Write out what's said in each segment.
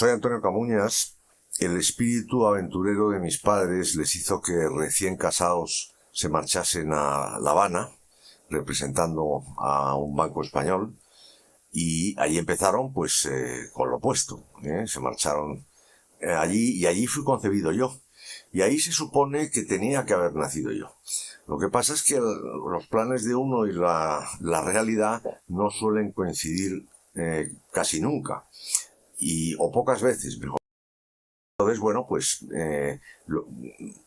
soy Antonio Camuñas, el espíritu aventurero de mis padres les hizo que recién casados se marchasen a La Habana, representando a un banco español, y allí empezaron pues con lo opuesto, se marcharon allí y allí fui concebido yo. Y ahí se supone que tenía que haber nacido yo. Lo que pasa es que los planes de uno y la realidad no suelen coincidir casi nunca, o pocas veces, mejor. Entonces, bueno, pues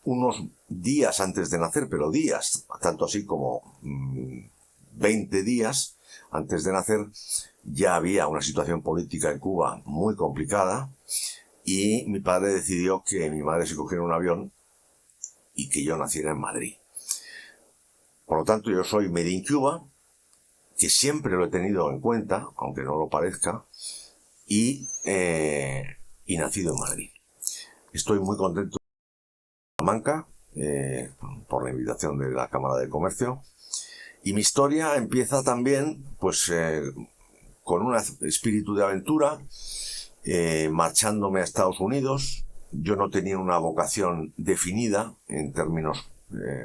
unos días antes de nacer, pero días, tanto así como 20 días antes de nacer, ya había una situación política en Cuba muy complicada y mi padre decidió que mi madre se cogiera un avión y que yo naciera en Madrid. Por lo tanto, yo soy made in Cuba, que siempre lo he tenido en cuenta, aunque no lo parezca, y nacido en Madrid. Estoy muy contento de Salamanca, por la invitación de la Cámara de Comercio, y mi historia empieza también pues con un espíritu de aventura, marchándome a Estados Unidos. Yo no tenía una vocación definida en términos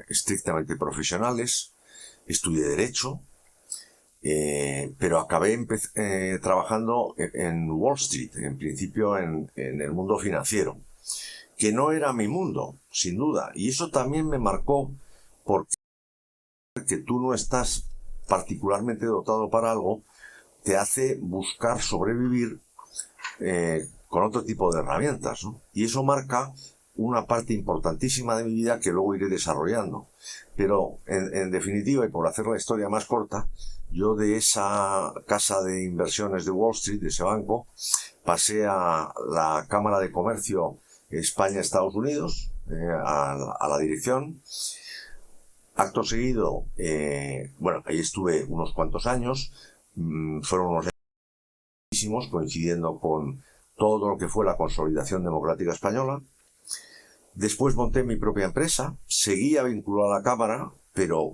estrictamente profesionales. Estudié Derecho, pero acabé trabajando en Wall Street, en principio en el mundo financiero, que no era mi mundo, sin duda. Y eso también me marcó, porque que tú no estás particularmente dotado para algo, te hace buscar sobrevivir con otro tipo de herramientas, ¿no? Y eso marca una parte importantísima de mi vida que luego iré desarrollando. Pero, en definitiva, y por hacer la historia más corta, yo de esa casa de inversiones de Wall Street, de ese banco, pasé a la Cámara de Comercio España-Estados Unidos, a la dirección. Acto seguido, bueno, ahí estuve unos cuantos años, fueron unos años coincidiendo con todo lo que fue la consolidación democrática española. Después monté mi propia empresa, seguía vinculado a la Cámara, pero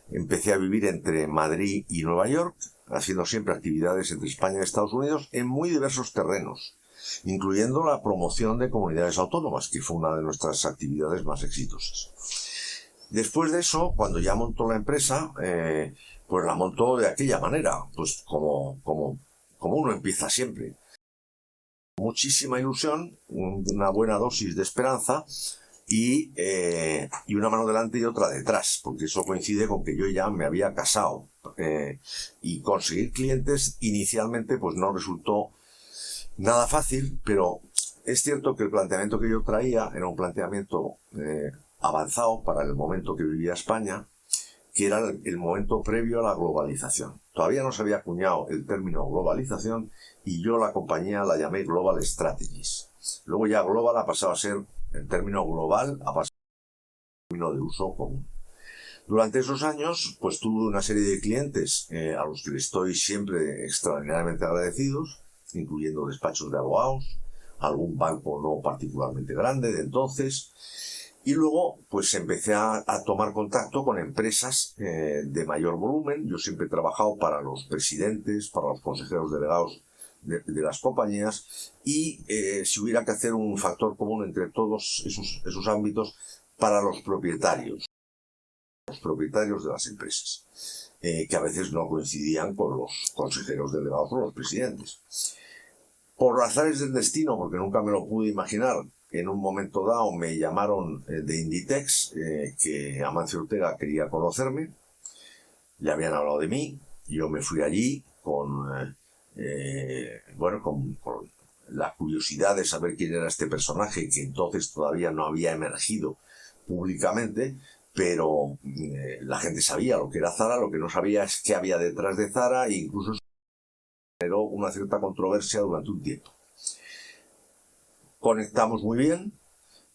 empecé a vivir entre Madrid y Nueva York, haciendo siempre actividades entre España y Estados Unidos en muy diversos terrenos, incluyendo la promoción de comunidades autónomas, que fue una de nuestras actividades más exitosas. Después de eso, cuando ya montó la empresa, pues la montó de aquella manera, pues como uno empieza siempre. Muchísima ilusión, una buena dosis de esperanza y una mano delante y otra detrás, porque eso coincide con que yo ya me había casado, y conseguir clientes inicialmente pues no resultó nada fácil, pero es cierto que el planteamiento que yo traía era un planteamiento avanzado para el momento que vivía España, que era el momento previo a la globalización. Todavía no se había acuñado el término globalización y yo la compañía la llamé Global Strategies. Luego ya global ha pasado a ser el término global, ha pasado a ser el término de uso común. Durante esos años, pues tuve una serie de clientes a los que les estoy siempre extraordinariamente agradecidos, incluyendo despachos de abogados, algún banco no particularmente grande de entonces. Y luego, pues empecé a tomar contacto con empresas de mayor volumen. Yo siempre he trabajado para los presidentes, para los consejeros delegados de las compañías, y si hubiera que hacer un factor común entre todos esos ámbitos, para los propietarios de las empresas, que a veces no coincidían con los consejeros delegados o los presidentes. Por azares del destino, porque nunca me lo pude imaginar, en un momento dado me llamaron de Inditex, que Amancio Ortega quería conocerme, le habían hablado de mí, yo me fui allí con la curiosidad de saber quién era este personaje, que entonces todavía no había emergido públicamente, pero la gente sabía lo que era Zara, lo que no sabía es qué había detrás de Zara, e incluso generó una cierta controversia durante un tiempo. Conectamos muy bien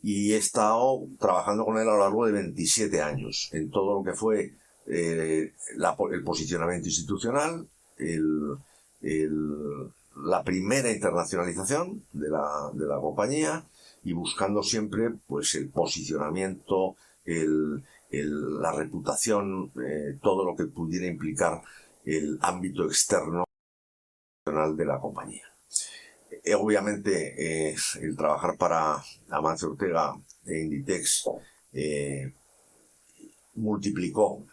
y he estado trabajando con él a lo largo de 27 años en todo lo que fue el posicionamiento institucional, la primera internacionalización de la compañía, y buscando siempre pues el posicionamiento, la reputación, todo lo que pudiera implicar el ámbito externo de la compañía. Obviamente, el trabajar para Amancio Ortega e Inditex multiplicó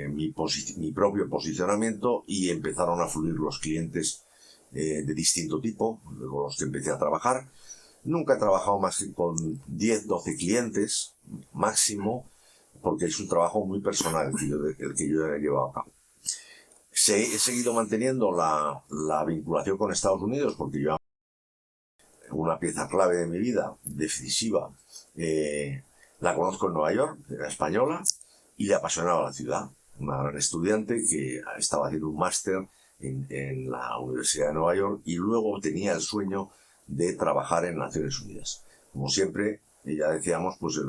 mi propio posicionamiento y empezaron a fluir los clientes de distinto tipo con los que empecé a trabajar. Nunca he trabajado más que con 10, 12 clientes máximo, porque es un trabajo muy personal el que yo he llevado a cabo. He seguido manteniendo la vinculación con Estados Unidos, porque yo, una pieza clave de mi vida, decisiva, la conozco en Nueva York, era española, y le apasionaba la ciudad. Una gran estudiante que estaba haciendo un máster en la Universidad de Nueva York y luego tenía el sueño de trabajar en Naciones Unidas. Como siempre, ya decíamos, pues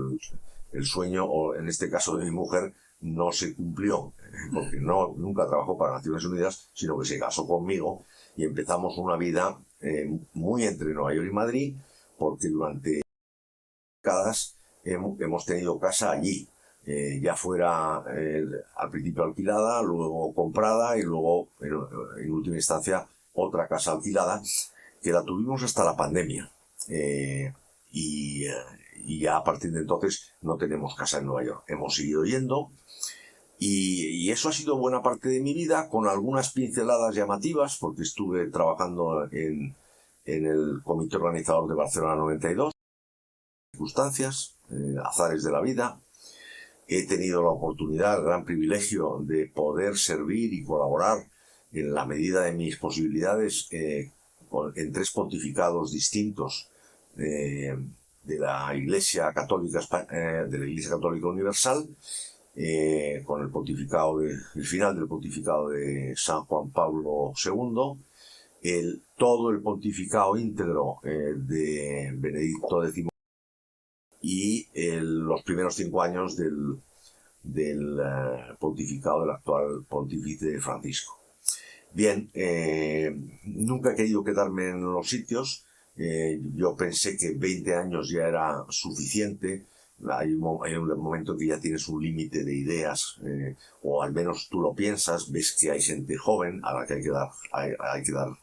el sueño, o en este caso de mi mujer, no se cumplió, porque nunca trabajó para Naciones Unidas, sino que se casó conmigo y empezamos una vida muy entre Nueva York y Madrid, porque durante décadas hemos tenido casa allí, ya fuera al principio alquilada, luego comprada y luego, en última instancia, otra casa alquilada, que la tuvimos hasta la pandemia. Y ya a partir de entonces no tenemos casa en Nueva York. Hemos seguido yendo y eso ha sido buena parte de mi vida, con algunas pinceladas llamativas, porque estuve trabajando en el comité organizador de Barcelona 92, circunstancias, azares de la vida. He tenido la oportunidad, el gran privilegio de poder servir y colaborar en la medida de mis posibilidades en 3 pontificados distintos de la Iglesia Católica Universal, con el final del pontificado de San Juan Pablo II, todo el pontificado íntegro de Benedicto X y los primeros 5 años del pontificado del actual pontífice Francisco. Bien, nunca he querido quedarme en los sitios. Yo pensé que 20 años ya era suficiente. Hay un momento que ya tienes un límite de ideas, o al menos tú lo piensas, ves que hay gente joven a la que hay que dar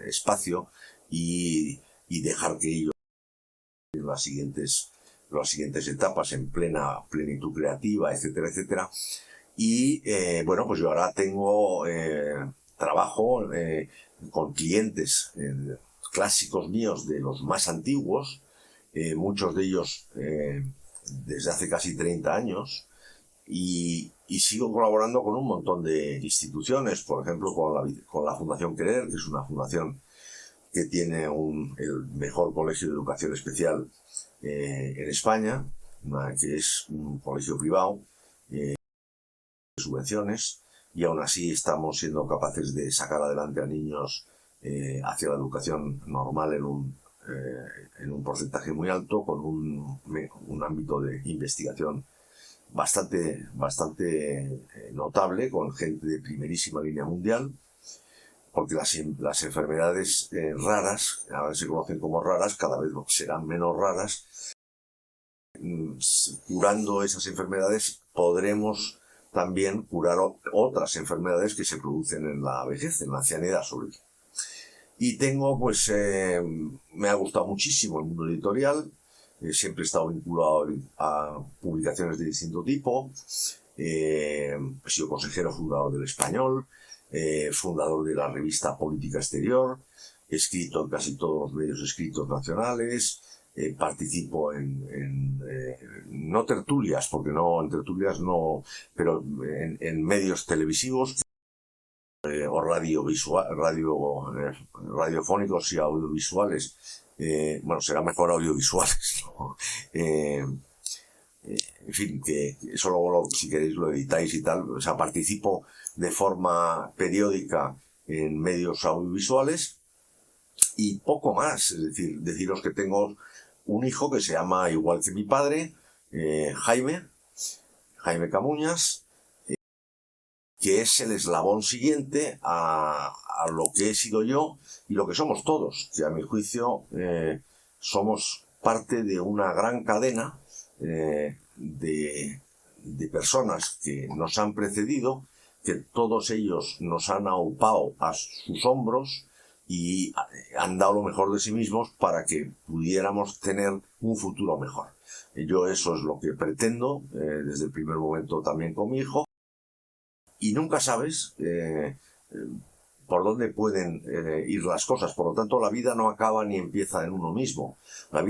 espacio y dejar que ellos en las siguientes etapas en plena plenitud creativa, etcétera, etcétera. Y bueno, pues yo ahora tengo trabajo con clientes clásicos míos, de los más antiguos, muchos de ellos desde hace casi 30 años, y sigo colaborando con un montón de instituciones, por ejemplo con la Fundación Querer, que es una fundación que tiene el mejor colegio de educación especial en España, que es un colegio privado, de subvenciones, y aún así estamos siendo capaces de sacar adelante a niños hacia la educación normal en un porcentaje muy alto, con un ámbito de investigación bastante notable, con gente de primerísima línea mundial, porque las enfermedades raras, ahora se conocen como raras, cada vez serán menos raras. Curando esas enfermedades podremos también curar otras enfermedades que se producen en la vejez, en la ancianidad sobre todo. Y tengo, pues, me ha gustado muchísimo el mundo editorial. Siempre he estado vinculado a publicaciones de distinto tipo. He sido consejero fundador del Español, fundador de la revista Política Exterior, he escrito en casi todos los medios escritos nacionales, participo no tertulias, porque en tertulias no, pero en medios televisivos o radiofónicos y audiovisuales. Bueno, será mejor audiovisuales, ¿no? En fin, que eso luego, si queréis, lo editáis y tal. O sea, participo de forma periódica en medios audiovisuales y poco más. Es decir, deciros que tengo un hijo que se llama igual que mi padre, Jaime Camuñas, que es el eslabón siguiente a lo que he sido yo y lo que somos todos, que a mi juicio somos parte de una gran cadena de personas que nos han precedido, que todos ellos nos han aupado a sus hombros y han dado lo mejor de sí mismos para que pudiéramos tener un futuro mejor. Yo eso es lo que pretendo desde el primer momento también con mi hijo, y nunca sabes por dónde pueden ir las cosas. Por lo tanto, la vida no acaba ni empieza en uno mismo. La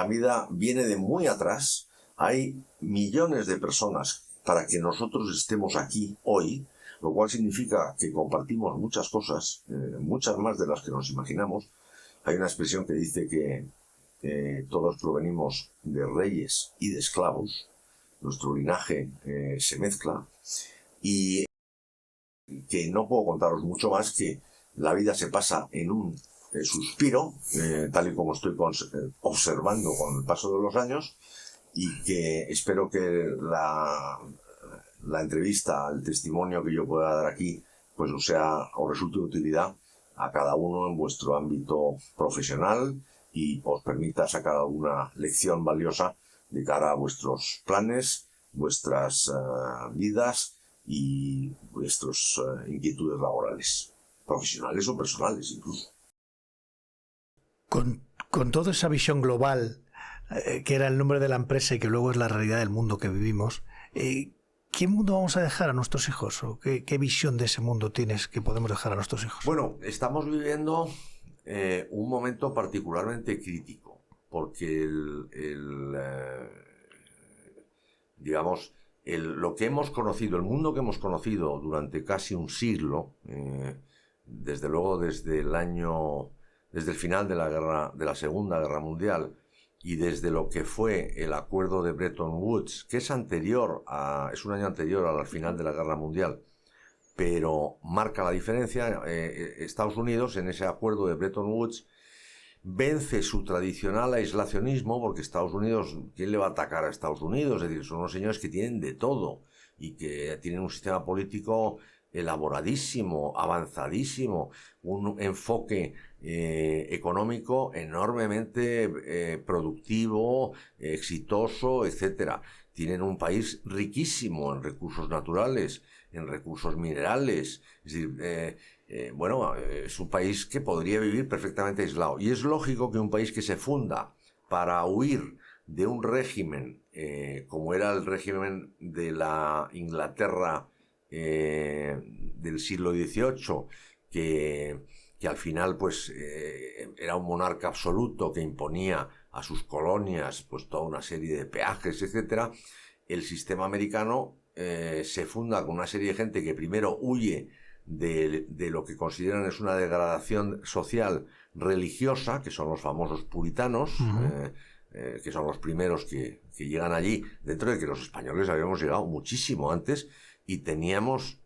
vida viene de muy atrás. Hay millones de personas para que nosotros estemos aquí hoy, lo cual significa que compartimos muchas cosas, muchas más de las que nos imaginamos. Hay una expresión que dice que todos provenimos de reyes y de esclavos. Nuestro linaje se mezcla, y que no puedo contaros mucho más, que la vida se pasa en un suspiro, tal y como estoy observando con el paso de los años, y que espero que la entrevista, el testimonio que yo pueda dar aquí, pues os resulte de utilidad a cada uno en vuestro ámbito profesional y os permita sacar alguna lección valiosa de cara a vuestros planes, vuestras vidas y vuestras inquietudes laborales, profesionales o personales incluso. Con toda esa visión global, que era el nombre de la empresa y que luego es la realidad del mundo que vivimos, ¿qué mundo vamos a dejar a nuestros hijos? ¿O qué visión de ese mundo tienes que podemos dejar a nuestros hijos? Bueno, estamos viviendo un momento particularmente crítico, porque digamos, lo que hemos conocido, el mundo que hemos conocido durante casi un siglo, desde luego desde el final de la Segunda Guerra Mundial, y desde lo que fue el acuerdo de Bretton Woods, que es un año anterior al final de la Guerra Mundial, pero marca la diferencia. Estados Unidos, en ese acuerdo de Bretton Woods, vence su tradicional aislacionismo, porque Estados Unidos, ¿quién le va a atacar a Estados Unidos? Es decir, son unos señores que tienen de todo y que tienen un sistema político elaboradísimo, avanzadísimo, un enfoque económico enormemente productivo, exitoso, etcétera. Tienen un país riquísimo en recursos naturales, en recursos minerales. Es decir, es un país que podría vivir perfectamente aislado. Y es lógico que un país que se funda para huir de un régimen como era el régimen de la Inglaterra del siglo XVIII, que al final pues era un monarca absoluto que imponía a sus colonias pues toda una serie de peajes, etcétera. El sistema americano se funda con una serie de gente que primero huye de lo que consideran es una degradación social religiosa, que son los famosos puritanos, que son los primeros que llegan allí, dentro de que los españoles habíamos llegado muchísimo antes y teníamos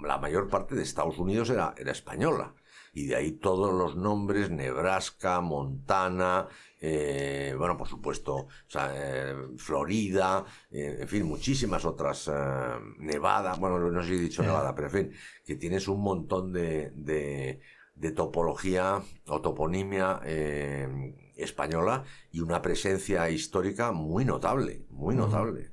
la mayor parte de Estados Unidos era española, y de ahí todos los nombres: Nebraska, Montana, por supuesto, Florida, en fin, muchísimas otras, Nevada, no sé si he dicho Nevada, pero en fin, que tienes un montón de topología o toponimia española, y una presencia histórica muy notable, muy notable.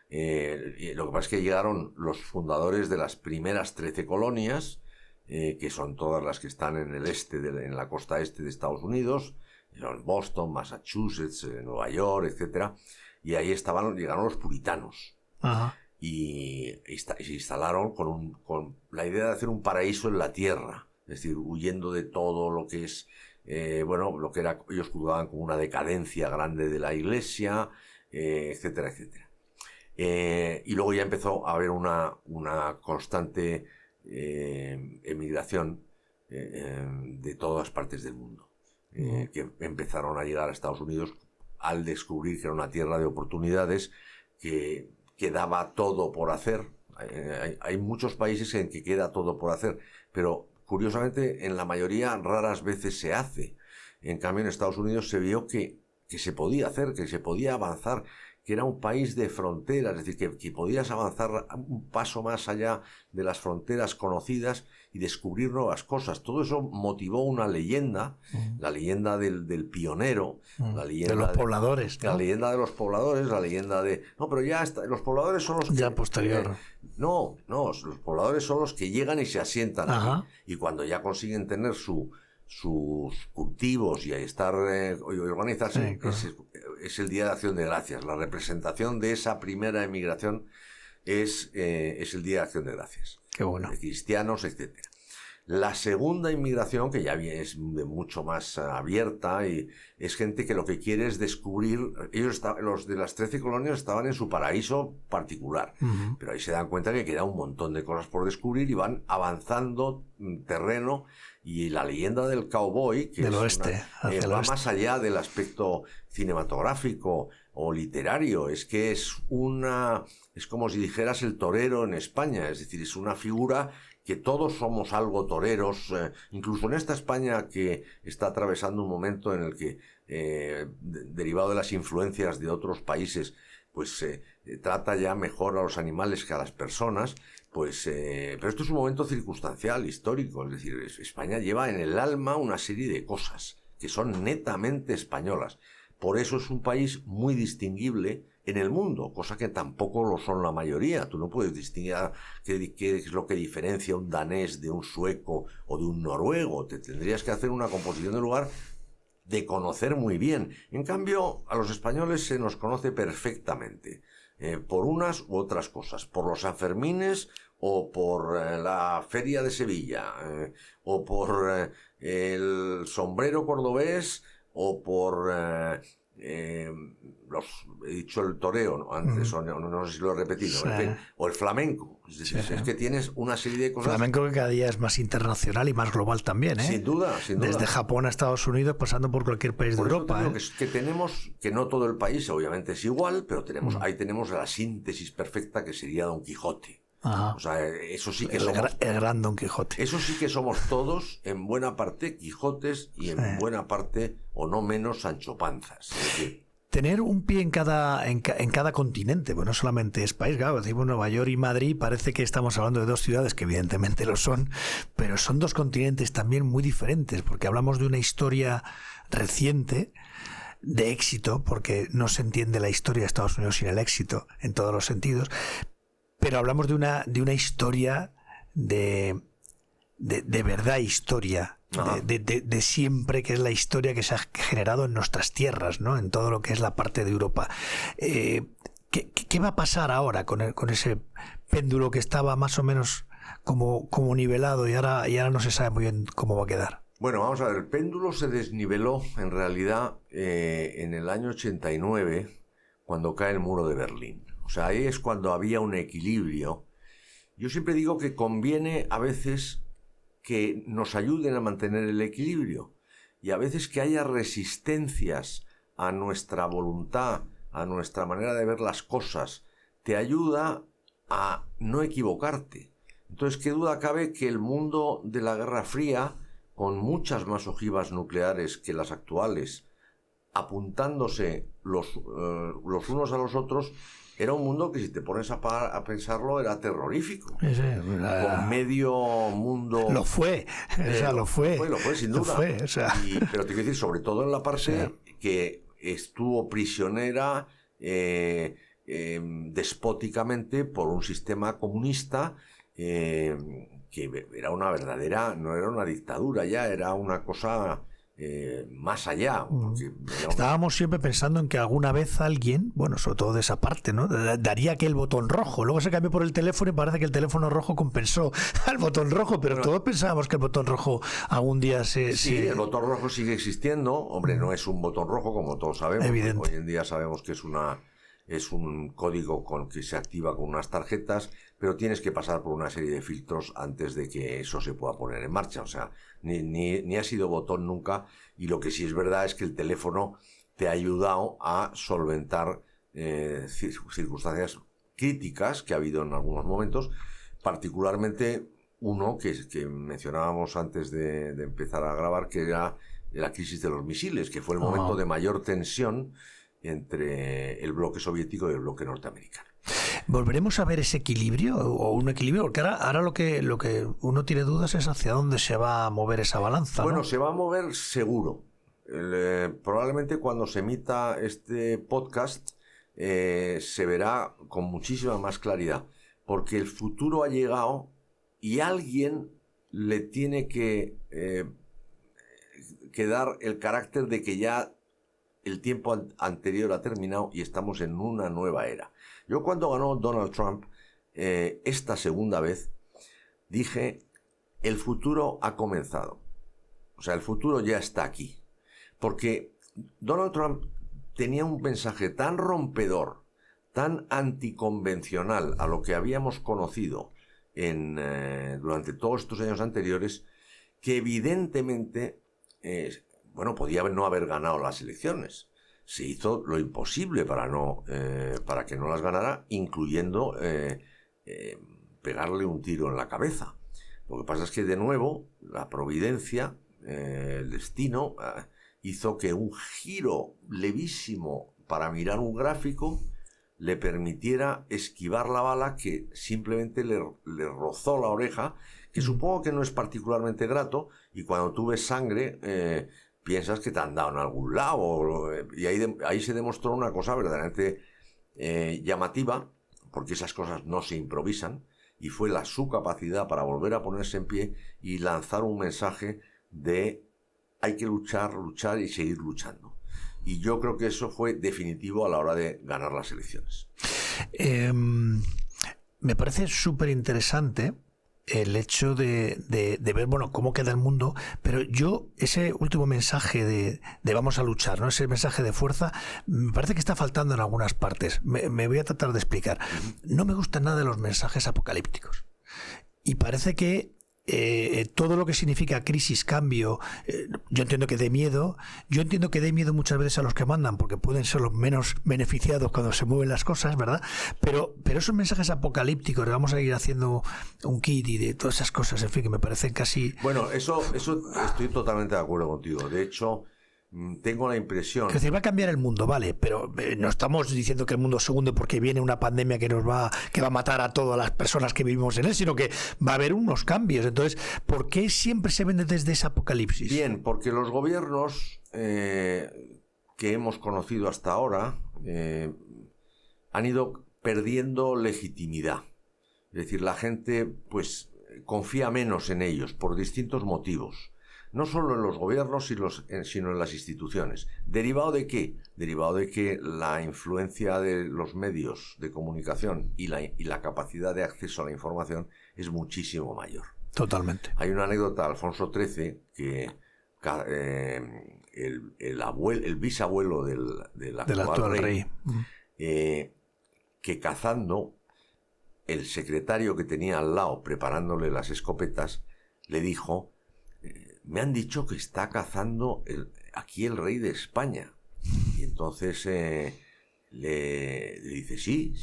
Lo que pasa es que llegaron los fundadores de las primeras 13 colonias, que son todas las que están en el en la costa este de Estados Unidos, son Boston, Massachusetts, Nueva York, etcétera, y ahí llegaron los puritanos. Ajá. Y se instalaron con la idea de hacer un paraíso en la tierra, es decir, huyendo de todo lo que es, lo que era, ellos juzgaban como una decadencia grande de la iglesia, etcétera, etcétera. Y luego ya empezó a haber una constante emigración de todas partes del mundo, que empezaron a llegar a Estados Unidos al descubrir que era una tierra de oportunidades, que daba todo por hacer. Hay muchos países en que queda todo por hacer, pero curiosamente en la mayoría raras veces se hace. En cambio, en Estados Unidos se vio que se podía hacer, que se podía avanzar, que era un país de fronteras, es decir, que podías avanzar un paso más allá de las fronteras conocidas y descubrir nuevas cosas. Todo eso motivó una leyenda, la leyenda del pionero, la leyenda de los pobladores, ¿no? La leyenda de los pobladores, la leyenda de... No, pero ya está, los pobladores son los que... Ya posterior. No, los pobladores son los que llegan y se asientan Ajá. aquí. Y cuando ya consiguen tener su sus cultivos y a estar y organizarse, Sí, claro. es el Día de Acción de Gracias. La representación de esa primera emigración es el Día de Acción de Gracias. Qué bueno. De cristianos, etcétera. La segunda inmigración, que ya es de mucho más abierta, y es gente que lo que quiere es descubrir. Los de las 13 colonias estaban en su paraíso particular, pero ahí se dan cuenta que queda un montón de cosas por descubrir y van avanzando terreno. Y la leyenda del cowboy, que del es oeste, hacia el va oeste. más allá del aspecto cinematográfico o literario, es que es como si dijeras el torero en España, es decir, es una figura que todos somos algo toreros, incluso en esta España que está atravesando un momento en el que, derivado de las influencias de otros países, pues trata ya mejor a los animales que a las personas, pues, pero esto es un momento circunstancial, histórico, es decir, España lleva en el alma una serie de cosas que son netamente españolas. Por eso es un país muy distinguible en el mundo, cosa que tampoco lo son la mayoría. Tú no puedes distinguir qué es lo que diferencia un danés de un sueco o de un noruego. Te tendrías que hacer una composición de lugar de conocer muy bien. En cambio, a los españoles se nos conoce perfectamente, por unas u otras cosas, por los Sanfermines o por la Feria de Sevilla, o por el sombrero cordobés, o por he dicho el toreo, ¿no? Antes, no sé si lo he repetido, Sí. en fin, o el flamenco. Es decir, Sí. es que tienes una serie de cosas. Flamenco que cada día es más internacional y más global también, ¿eh? Sin duda, sin duda. Desde Japón a Estados Unidos, pasando por cualquier país Por de eso te Europa. digo que tenemos, que no todo el país obviamente es igual, pero ahí tenemos la síntesis perfecta que sería Don Quijote. Ajá. O sea, eso sí que El gran Don Quijote. Eso sí que somos todos, en buena parte, Quijotes y en buena parte, o no menos, Sancho Panzas. Es decir, tener un pie en cada continente, pues no solamente es país, claro, decimos Nueva York y Madrid, parece que estamos hablando de dos ciudades que evidentemente lo son, pero son dos continentes también muy diferentes, porque hablamos de una historia reciente de éxito, porque no se entiende la historia de Estados Unidos sin el éxito en todos los sentidos, pero hablamos de una historia de verdad historia, de siempre, que es la historia que se ha generado en nuestras tierras, ¿no? En todo lo que es la parte de Europa. ¿Qué va a pasar ahora con ese péndulo que estaba más o menos como nivelado y ahora no se sabe muy bien cómo va a quedar? Bueno, vamos a ver, el péndulo se desniveló en realidad en el año 89, cuando cae el muro de Berlín. O sea, ahí es cuando había un equilibrio. Yo siempre digo que conviene a veces que nos ayuden a mantener el equilibrio y a veces que haya resistencias a nuestra voluntad, a nuestra manera de ver las cosas, te ayuda a no equivocarte. Entonces, qué duda cabe que el mundo de la Guerra Fría, con muchas más ojivas nucleares que las actuales, apuntándose los unos a los otros, era un mundo que, si te pones a pensarlo, era terrorífico. Sí, con medio mundo... Lo fue, lo fue, sin duda. Pero te quiero decir, sobre todo en la parte que estuvo prisionera despóticamente por un sistema comunista, que era una verdadera... No era una dictadura ya, era una cosa... más allá. Estábamos siempre pensando en que alguna vez alguien, bueno, sobre todo de esa parte, ¿no?, daría aquel botón rojo. Luego se cambió por el teléfono y parece que el teléfono rojo compensó al botón rojo, pero todos pensábamos que el botón rojo algún día el botón rojo sigue existiendo. Hombre, no es un botón rojo, como todos sabemos. Evidente. Hoy en día sabemos que es un código que se activa con unas tarjetas, pero tienes que pasar por una serie de filtros antes de que eso se pueda poner en marcha. O sea, ni ha sido botón nunca, y lo que sí es verdad es que el teléfono te ha ayudado a solventar circunstancias críticas que ha habido en algunos momentos, particularmente uno que mencionábamos antes de empezar a grabar, que era la crisis de los misiles, que fue el momento de mayor tensión entre el bloque soviético y el bloque norteamericano. ¿Volveremos a ver ese equilibrio o un equilibrio? Porque ahora lo que uno tiene dudas es hacia dónde se va a mover esa balanza. Bueno, ¿no? Se va a mover seguro. Probablemente cuando se emita este podcast se verá con muchísima más claridad, porque el futuro ha llegado y alguien le tiene que dar el carácter de que ya el tiempo anterior ha terminado y estamos en una nueva era. Yo cuando ganó Donald Trump, esta segunda vez, dije, el futuro ha comenzado. O sea, el futuro ya está aquí. Porque Donald Trump tenía un mensaje tan rompedor, tan anticonvencional a lo que habíamos conocido durante todos estos años anteriores, que evidentemente, podía no haber ganado las elecciones. Se hizo lo imposible para que no las ganara, incluyendo pegarle un tiro en la cabeza. Lo que pasa es que, de nuevo, la providencia, el destino, hizo que un giro levísimo para mirar un gráfico le permitiera esquivar la bala que simplemente le rozó la oreja, que supongo que no es particularmente grato, y cuando tú ves sangre piensas que te han dado en algún lado, y ahí se demostró una cosa verdaderamente llamativa, porque esas cosas no se improvisan, y fue su capacidad para volver a ponerse en pie y lanzar un mensaje de hay que luchar y seguir luchando. Y yo creo que eso fue definitivo a la hora de ganar las elecciones. Me parece súper interesante el hecho de ver, cómo queda el mundo, pero ese último mensaje de vamos a luchar, ¿no? Ese mensaje de fuerza, me parece que está faltando en algunas partes. Me voy a tratar de explicar. No me gustan nada de los mensajes apocalípticos. Y parece que todo lo que significa crisis, cambio, yo entiendo que dé miedo. Yo entiendo que dé miedo muchas veces a los que mandan, porque pueden ser los menos beneficiados cuando se mueven las cosas, ¿verdad? Pero esos mensajes apocalípticos de vamos a ir haciendo un kit y de todas esas cosas, en fin, que me parecen casi... Bueno, eso estoy totalmente de acuerdo contigo. De hecho, tengo la impresión... Es decir, va a cambiar el mundo, vale, pero no estamos diciendo que el mundo se hunde porque viene una pandemia que va a matar a todas las personas que vivimos en él, sino que va a haber unos cambios. Entonces, ¿por qué siempre se vende desde ese apocalipsis? Bien, porque los gobiernos que hemos conocido hasta ahora han ido perdiendo legitimidad. Es decir, la gente pues confía menos en ellos por distintos motivos. No solo en los gobiernos, sino en las instituciones. ¿Derivado de qué? Derivado de que la influencia de los medios de comunicación y la capacidad de acceso a la información es muchísimo mayor. Totalmente. Hay una anécdota de Alfonso XIII que el bisabuelo del actual rey, que cazando, el secretario que tenía al lado preparándole las escopetas le dijo: me han dicho que está cazando aquí el rey de España. Y entonces le dice, sí,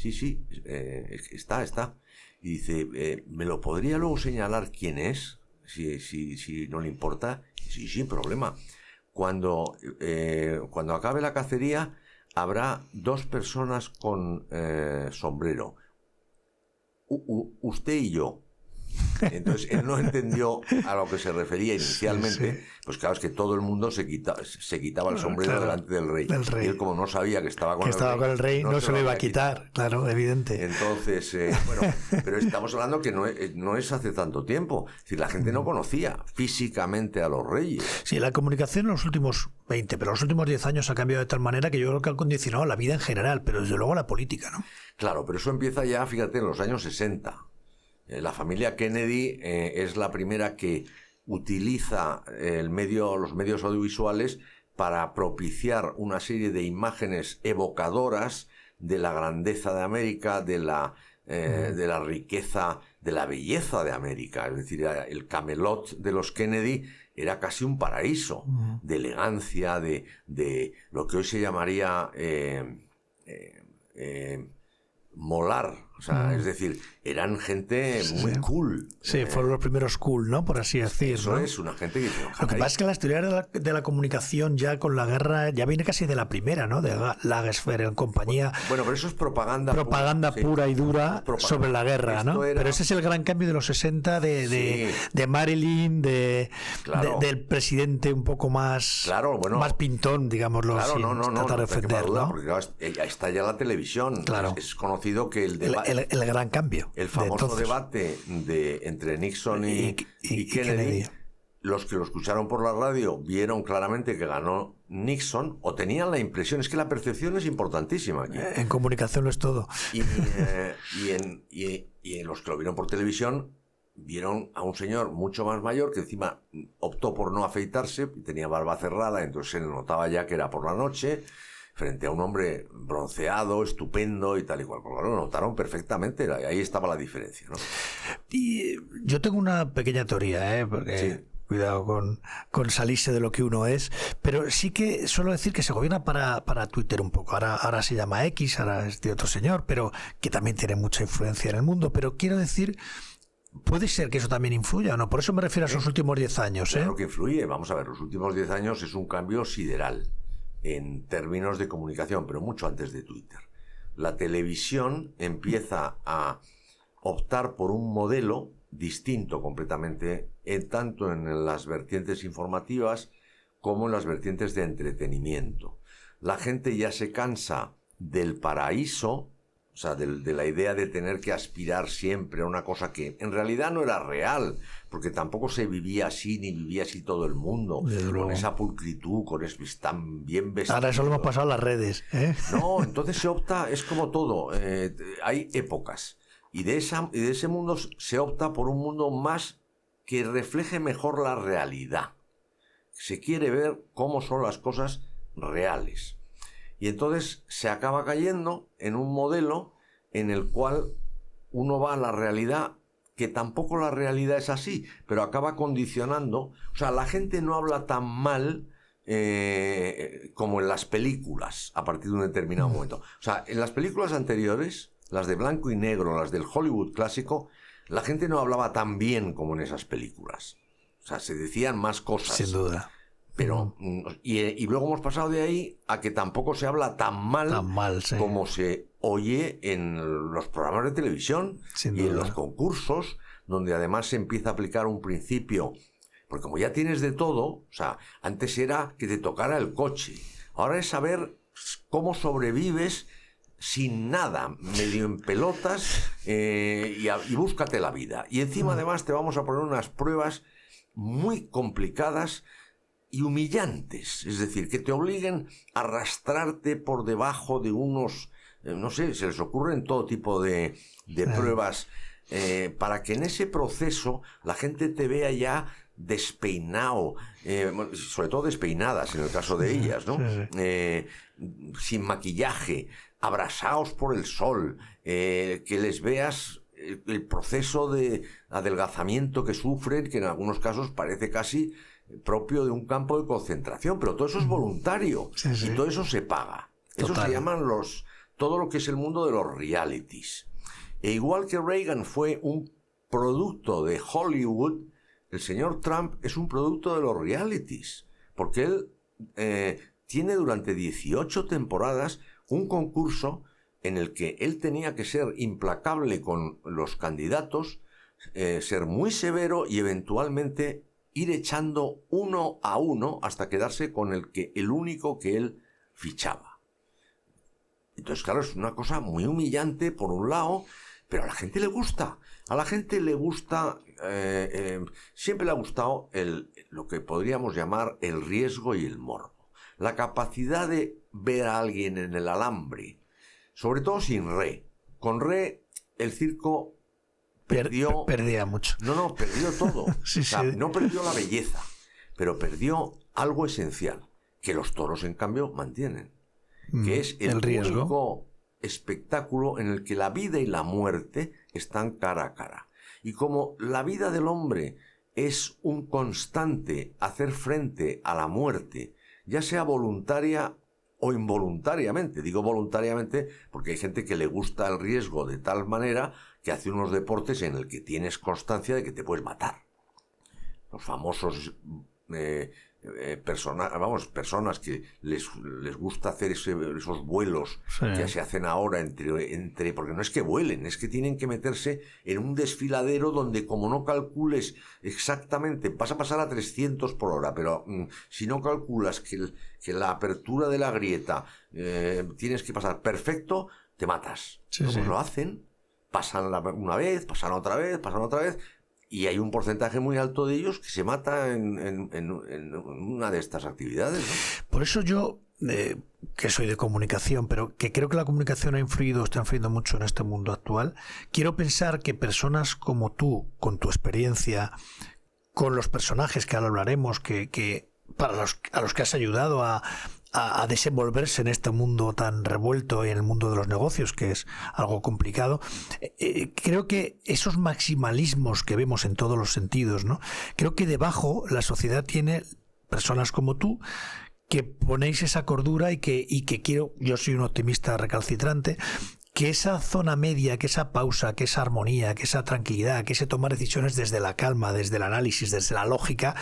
está. Y dice, ¿me lo podría luego señalar quién es? Si no le importa. Sí, sin problema. Cuando acabe la cacería, habrá 2 personas con sombrero. Usted y yo. Entonces él no entendió a lo que se refería inicialmente. Sí. Pues claro, es que todo el mundo se quitaba el sombrero delante del rey. Y él, como no sabía que estaba con el rey, no se lo iba a quitar. Claro, evidente. Entonces, pero estamos hablando que no es hace tanto tiempo. Es decir, la gente no conocía físicamente a los reyes. Sí, la comunicación en los últimos 20, pero los últimos 10 años ha cambiado de tal manera que yo creo que ha condicionado la vida en general, pero desde luego la política, ¿no? Claro, pero eso empieza ya, fíjate, en los años 60. La familia Kennedy es la primera que utiliza los medios audiovisuales para propiciar una serie de imágenes evocadoras de la grandeza de América, de la riqueza, de la belleza de América. Es decir, el Camelot de los Kennedy era casi un paraíso de elegancia, de lo que hoy se llamaría molar. O sea, es decir, eran gente muy cool. Sí, fueron los primeros cool, ¿no? Por así decirlo. Eso es, una gente que... Lo que pasa es que las teorías de la comunicación ya con la guerra ya viene casi de la primera, ¿no? De Lagerfeld en compañía. Bueno, pero eso es propaganda pura y dura sobre la guerra, ¿no? Pero ese es el gran cambio de los 60 de Marilyn, del presidente un poco más, más pintón, digámoslo así. No defenderlo, porque claro, está ya la televisión. Claro. Es conocido que el gran cambio. El famoso debate entre Nixon y Kennedy los que lo escucharon por la radio vieron claramente que ganó Nixon, o tenían la impresión, es que la percepción es importantísima aquí. En comunicación lo es todo. Y en los que lo vieron por televisión, vieron a un señor mucho más mayor que encima optó por no afeitarse, tenía barba cerrada, entonces se notaba ya que era por la noche, frente a un hombre bronceado, estupendo y tal y cual. Pues lo notaron perfectamente, ahí estaba la diferencia, ¿no? Y yo tengo una pequeña teoría, porque... Sí. Cuidado con salirse de lo que uno es, pero sí que suelo decir que se gobierna para Twitter un poco. Ahora se llama X, ahora es de otro señor, pero que también tiene mucha influencia en el mundo. Pero quiero decir, puede ser que eso también influya, ¿no? Por eso me refiero a esos últimos 10 años. Claro que influye. Vamos a ver, los últimos 10 años es un cambio sideral en términos de comunicación, pero mucho antes de Twitter. La televisión empieza a optar por un modelo distinto completamente, tanto en las vertientes informativas como en las vertientes de entretenimiento. La gente ya se cansa del paraíso, o sea, de la idea de tener que aspirar siempre a una cosa que en realidad no era real, porque tampoco se vivía así, ni vivía así todo el mundo, con esa pulcritud, con eso, están bien vestidos. Ahora eso lo hemos pasado a las redes, ¿eh? No, entonces se opta, es como todo, hay épocas. Y de ese mundo se opta por un mundo más que refleje mejor la realidad. Se quiere ver cómo son las cosas reales. Y entonces se acaba cayendo en un modelo en el cual uno va a la realidad, que tampoco la realidad es así, pero acaba condicionando. O sea, la gente no habla tan mal como en las películas a partir de un determinado momento. O sea, en las películas anteriores, las de blanco y negro, las del Hollywood clásico, la gente no hablaba tan bien como en esas películas. O sea, se decían más cosas. Sin duda. Pero, y luego hemos pasado de ahí a que tampoco se habla tan mal sí, como se oye en los programas de televisión Sin y duda. en los concursos, donde además se empieza a aplicar un principio. Porque como ya tienes de todo, o sea, antes era que te tocara el coche. Ahora es saber cómo sobrevives sin nada, medio en pelotas, y búscate la vida. Y encima además te vamos a poner unas pruebas muy complicadas y humillantes, es decir, que te obliguen a arrastrarte por debajo de unos, no sé, se les ocurren todo tipo de pruebas, para que en ese proceso la gente te vea ya despeinado, sobre todo despeinadas en el caso de ellas, ¿no? Sin maquillaje, abrasados por el sol, que les veas el proceso de adelgazamiento que sufren, que en algunos casos parece casi propio de un campo de concentración, pero todo eso es voluntario, y todo eso se paga. Eso se llaman todo lo que es el mundo de los realities. E igual que Reagan fue un producto de Hollywood, el señor Trump es un producto de los realities, porque él tiene durante 18 temporadas un concurso en el que él tenía que ser implacable con los candidatos, ser muy severo y eventualmente ir echando uno a uno hasta quedarse con el único que él fichaba. Entonces, claro, es una cosa muy humillante por un lado, pero a la gente le gusta. A la gente le gusta, siempre le ha gustado lo que podríamos llamar el riesgo y el morbo. La capacidad de ver a alguien en el alambre, sobre todo sin re. Con re, el circo perdía mucho. No, perdió todo. Sí, o sea, no perdió la belleza, pero perdió algo esencial, que los toros, en cambio, mantienen, que es el riesgo. Único espectáculo en el que la vida y la muerte están cara a cara. Y como la vida del hombre es un constante hacer frente a la muerte, ya sea voluntaria o involuntariamente. Digo voluntariamente porque hay gente que le gusta el riesgo de tal manera que hace unos deportes en el que tienes constancia de que te puedes matar. Los famosos personas que les gusta hacer esos vuelos que se hacen ahora entre porque no es que vuelen, es que tienen que meterse en un desfiladero donde, como no calcules exactamente, vas a pasar a 300 por hora, pero si no calculas que la apertura de la grieta tienes que pasar perfecto, te matas. Pues lo hacen, pasan una vez, pasan otra vez, Y hay un porcentaje muy alto de ellos que se mata en una de estas actividades, ¿no? Por eso yo, que soy de comunicación, pero que creo que la comunicación está influyendo mucho en este mundo actual, quiero pensar que personas como tú, con tu experiencia, con los personajes que ahora hablaremos, que a los que has ayudado a desenvolverse en este mundo tan revuelto y en el mundo de los negocios, que es algo complicado, creo que esos maximalismos que vemos en todos los sentidos, ¿no? Creo que debajo la sociedad tiene personas como tú que ponéis esa cordura y que yo soy un optimista recalcitrante, que esa zona media, que esa pausa, que esa armonía, que esa tranquilidad, que ese tomar decisiones desde la calma, desde el análisis, desde la lógica,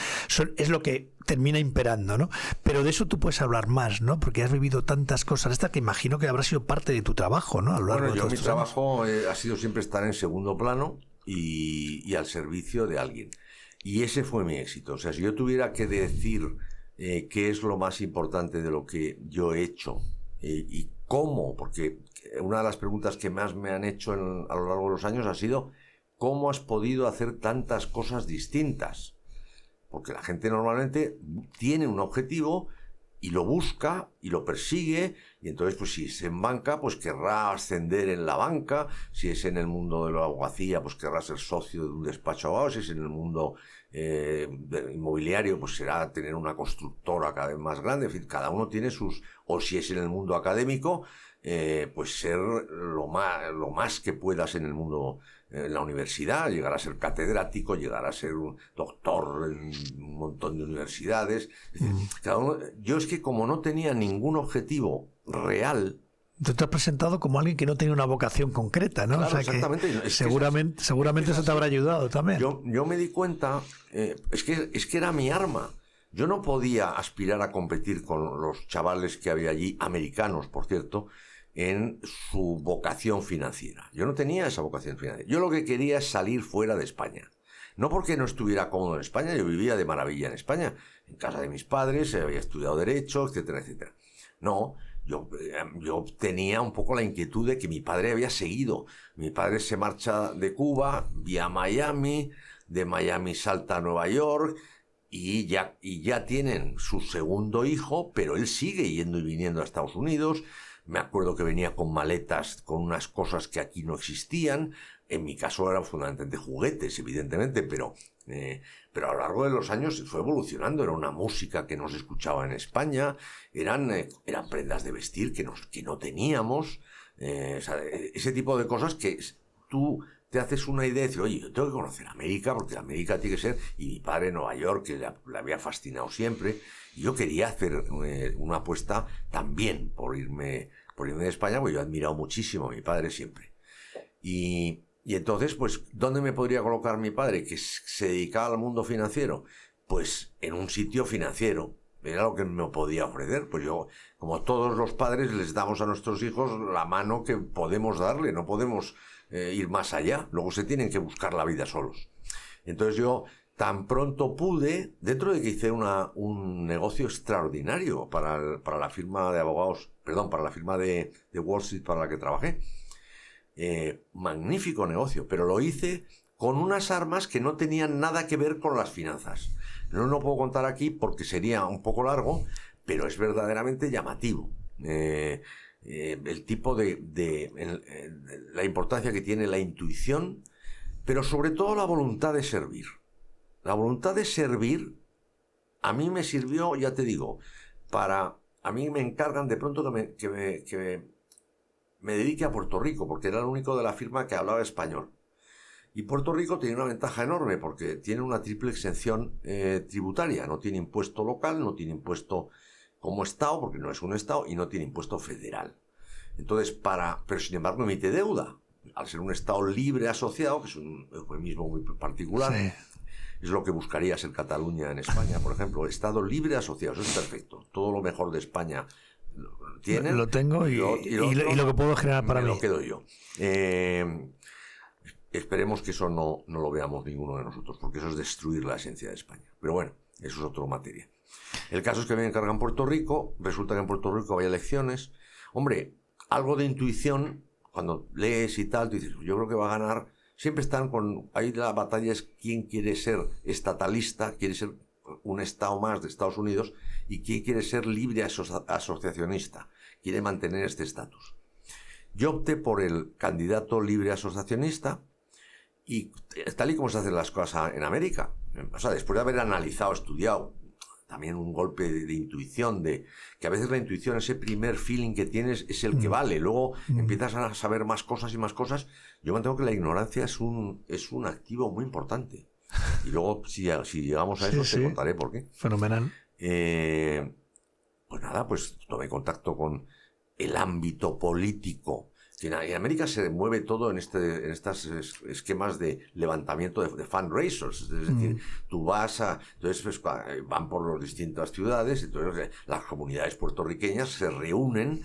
es lo que termina imperando, ¿no? Pero de eso tú puedes hablar más, ¿no? Porque has vivido tantas cosas, esta que imagino que habrá sido parte de tu trabajo, ¿no? A lo largo de yo mi estos trabajo ha sido siempre estar en segundo plano y al servicio de alguien. Y ese fue mi éxito. O sea, si yo tuviera que decir qué es lo más importante de lo que yo he hecho y cómo, porque una de las preguntas que más me han hecho a lo largo de los años ha sido ¿cómo has podido hacer tantas cosas distintas? Porque la gente normalmente tiene un objetivo y lo busca y lo persigue, y entonces pues si es en banca pues querrá ascender en la banca, si es en el mundo de la abogacía pues querrá ser socio de un despacho de abogados, si es en el mundo inmobiliario pues será tener una constructora cada vez más grande, en fin, cada uno tiene sus, o si es en el mundo académico pues ser lo más que puedas en el mundo, en la universidad, llegar a ser catedrático, llegar a ser un doctor en un montón de universidades. Es decir, cada uno, yo es que como no tenía ningún objetivo real. Tú te has presentado como alguien que no tenía una vocación concreta, ¿no? Claro, o sea, exactamente. Que seguramente eso te habrá ayudado también. Yo me di cuenta, es que era mi arma. Yo no podía aspirar a competir con los chavales que había allí, americanos, por cierto, en su vocación financiera. Yo no tenía esa vocación financiera. Yo lo que quería es salir fuera de España. No porque no estuviera cómodo en España, yo vivía de maravilla en España, en casa de mis padres, había estudiado Derecho, etcétera, etcétera. No, yo tenía un poco la inquietud de que mi padre había seguido. Mi padre se marcha de Cuba, vía Miami, de Miami salta a Nueva York, y ya tienen su segundo hijo, pero él sigue yendo y viniendo a Estados Unidos. Me acuerdo que venía con maletas, con unas cosas que aquí no existían. En mi caso eran fundamentalmente juguetes, evidentemente, pero a lo largo de los años fue evolucionando. Era una música que no se escuchaba en España, eran prendas de vestir que no teníamos. O sea, ese tipo de cosas que tú te haces una idea y dices, oye, yo tengo que conocer América, porque América tiene que ser, y mi padre en Nueva York, que le había fascinado siempre, y yo quería hacer una apuesta también por irme de España, porque yo he admirado muchísimo a mi padre siempre. Y entonces, pues, ¿dónde me podría colocar mi padre, que se dedicaba al mundo financiero? Pues en un sitio financiero. Era lo que me podía ofrecer. Pues yo, como todos los padres, les damos a nuestros hijos la mano que podemos darle, no podemos ir más allá. Luego se tienen que buscar la vida solos. Entonces yo tan pronto pude, dentro de que hice un negocio extraordinario para la firma de abogados, para la firma de Wall Street para la que trabajé. Magnífico negocio, pero lo hice con unas armas que no tenían nada que ver con las finanzas. No lo puedo contar aquí porque sería un poco largo, pero es verdaderamente llamativo. El tipo la importancia que tiene la intuición, pero sobre todo la voluntad de servir. La voluntad de servir a mí me sirvió, ya te digo, a mí me encargan de pronto que me dedique a Puerto Rico, porque era el único de la firma que hablaba español. Y Puerto Rico tiene una ventaja enorme, porque tiene una triple exención tributaria. No tiene impuesto local, no tiene impuesto como Estado, porque no es un Estado, y no tiene impuesto federal. Entonces, pero sin embargo emite deuda. Al ser un Estado libre asociado, que es un eufemismo muy particular, sí. Es lo que buscaría ser Cataluña en España, por ejemplo. Estado libre asociado, eso es perfecto. Todo lo mejor de España tienen. Lo tengo y lo que puedo generar para mí. Me lo quedo yo. Esperemos que eso no lo veamos ninguno de nosotros, porque eso es destruir la esencia de España. Pero bueno, eso es otra materia. El caso es que me encargan Puerto Rico, resulta que en Puerto Rico hay elecciones. Hombre, algo de intuición, cuando lees y tal, tú dices, yo creo que va a ganar siempre están con... Ahí la batalla es quién quiere ser estatalista, quiere ser un estado más de Estados Unidos, y quién quiere ser libre asociacionista, quiere mantener este estatus. Yo opté por el candidato libre asociacionista, y tal y como se hacen las cosas en América. O sea, después de haber analizado, estudiado, también un golpe de intuición, de que a veces la intuición, ese primer feeling que tienes, es el que vale. Luego empiezas a saber más cosas y más cosas. Yo mantengo que la ignorancia es un activo muy importante. Y luego, si llegamos a eso, te contaré por qué. Fenomenal. Pues nada, pues tomé contacto con el ámbito político. En América se mueve todo en estos esquemas de levantamiento de fundraisers. Es decir, tú vas a... Entonces pues, van por las distintas ciudades, entonces las comunidades puertorriqueñas se reúnen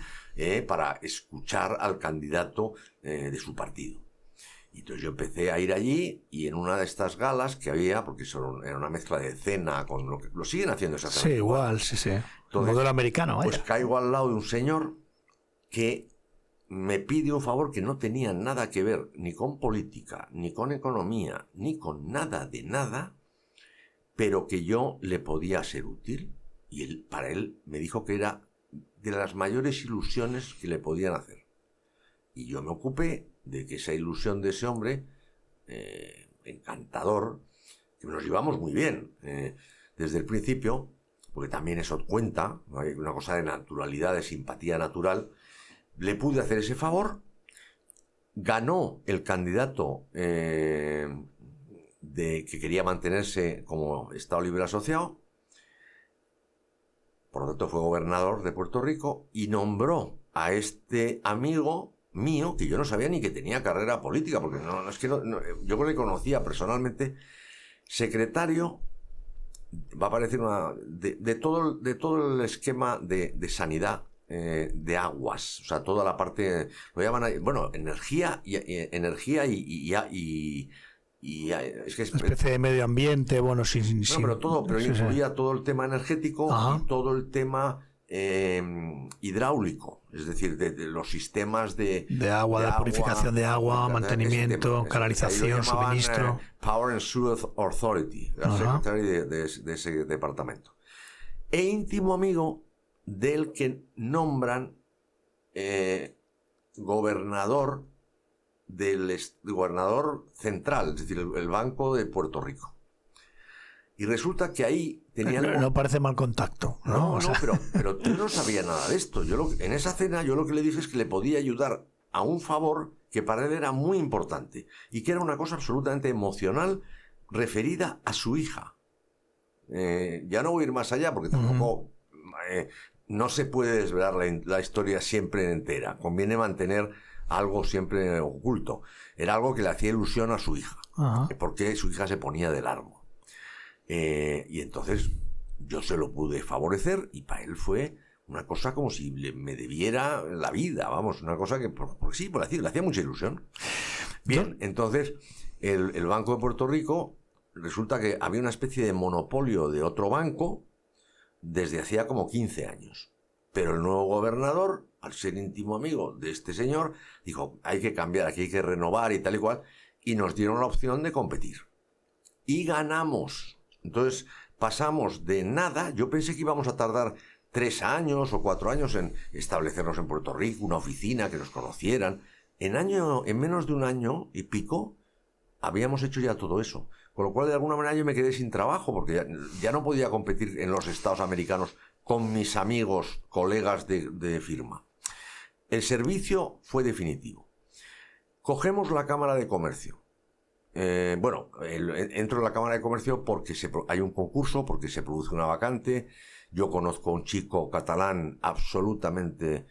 para escuchar al candidato de su partido. Y entonces yo empecé a ir allí, y en una de estas galas que había, porque era una mezcla de cena con lo siguen haciendo exactamente. Sí, igual, sí. Entonces, modelo americano, vaya. Pues caigo al lado de un señor que me pide un favor que no tenía nada que ver ni con política, ni con economía, ni con nada de nada, pero que yo le podía ser útil, y para él me dijo que era de las mayores ilusiones que le podían hacer. Y yo me ocupé de que esa ilusión de ese hombre, encantador, que nos llevamos muy bien desde el principio, porque también eso cuenta, ¿no? Hay una cosa de naturalidad, de simpatía natural. Le pude hacer ese favor, ganó el candidato que quería mantenerse como Estado Libre Asociado, por lo tanto fue gobernador de Puerto Rico, y nombró a este amigo mío, que yo no sabía ni que tenía carrera política, porque yo le conocía personalmente, secretario, va a parecer de todo el esquema de sanidad, de aguas, o sea, toda la parte, lo llaman, energía y es que es una especie de medio ambiente, pero incluía todo el tema energético. Ajá. Y todo el tema hidráulico, es decir, de los sistemas de agua, de purificación de agua, mantenimiento, canalización, suministro. Power and Sewer Authority, la secretaria de ese departamento. E íntimo amigo del que nombran gobernador gobernador central, es decir, el Banco de Puerto Rico. Y resulta que ahí tenían... No parece mal contacto, ¿no? No, pero yo no sabía nada de esto. En esa cena yo lo que le dije es que le podía ayudar a un favor que para él era muy importante, y que era una cosa absolutamente emocional referida a su hija. Ya no voy a ir más allá, porque tampoco... no se puede desvelar la historia siempre entera. Conviene mantener algo siempre oculto. Era algo que le hacía ilusión a su hija, porque su hija se ponía de largo. Y entonces yo se lo pude favorecer, y para él fue una cosa como si me debiera la vida, vamos, una cosa que le hacía mucha ilusión. Bien, entonces el Banco de Puerto Rico, resulta que había una especie de monopolio de otro banco desde hacía como 15 años. Pero el nuevo gobernador, al ser íntimo amigo de este señor, dijo, hay que cambiar, aquí hay que renovar y tal y cual, y nos dieron la opción de competir. Y ganamos. Entonces pasamos de nada, yo pensé que íbamos a tardar 3 años o 4 años en establecernos en Puerto Rico, una oficina, que nos conocieran. En menos de un año y pico habíamos hecho ya todo eso. Con lo cual, de alguna manera, yo me quedé sin trabajo, porque ya no podía competir en los estados americanos con mis amigos, colegas de firma. El servicio fue definitivo. Cogemos la Cámara de Comercio. Entro en la Cámara de Comercio porque hay un concurso, porque se produce una vacante. Yo conozco a un chico catalán absolutamente...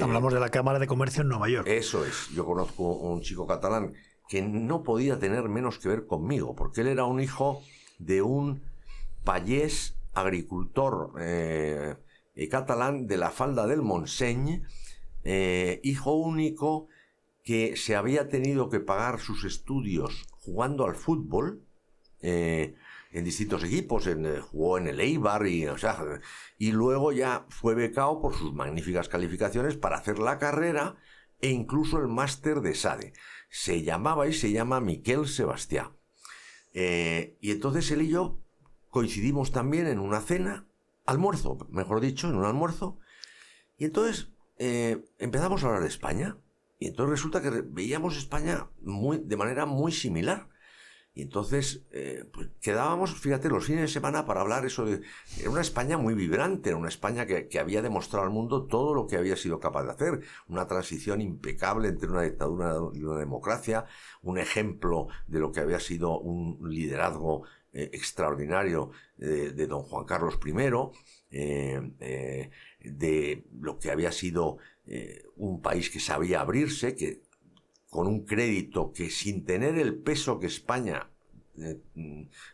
Hablamos de la Cámara de Comercio en Nueva York. Eso es. Yo conozco a un chico catalán que no podía tener menos que ver conmigo, porque él era un hijo de un payés agricultor catalán de la falda del Montseny, hijo único, que se había tenido que pagar sus estudios jugando al fútbol en distintos equipos, jugó en el Eibar y luego ya fue becado por sus magníficas calificaciones para hacer la carrera e incluso el máster de SADE. Se llamaba y se llama Miquel Sebastià. Y entonces él y yo coincidimos también en una cena, almuerzo, mejor dicho, en un almuerzo, y entonces empezamos a hablar de España. Y entonces resulta que veíamos España de manera muy similar. Y entonces pues quedábamos, fíjate, los fines de semana para hablar eso de... Era una España muy vibrante, era una España que había demostrado al mundo todo lo que había sido capaz de hacer. Una transición impecable entre una dictadura y una democracia, un ejemplo de lo que había sido un liderazgo extraordinario de don Juan Carlos I, de lo que había sido un país que sabía abrirse, que con un crédito que sin tener el peso que España,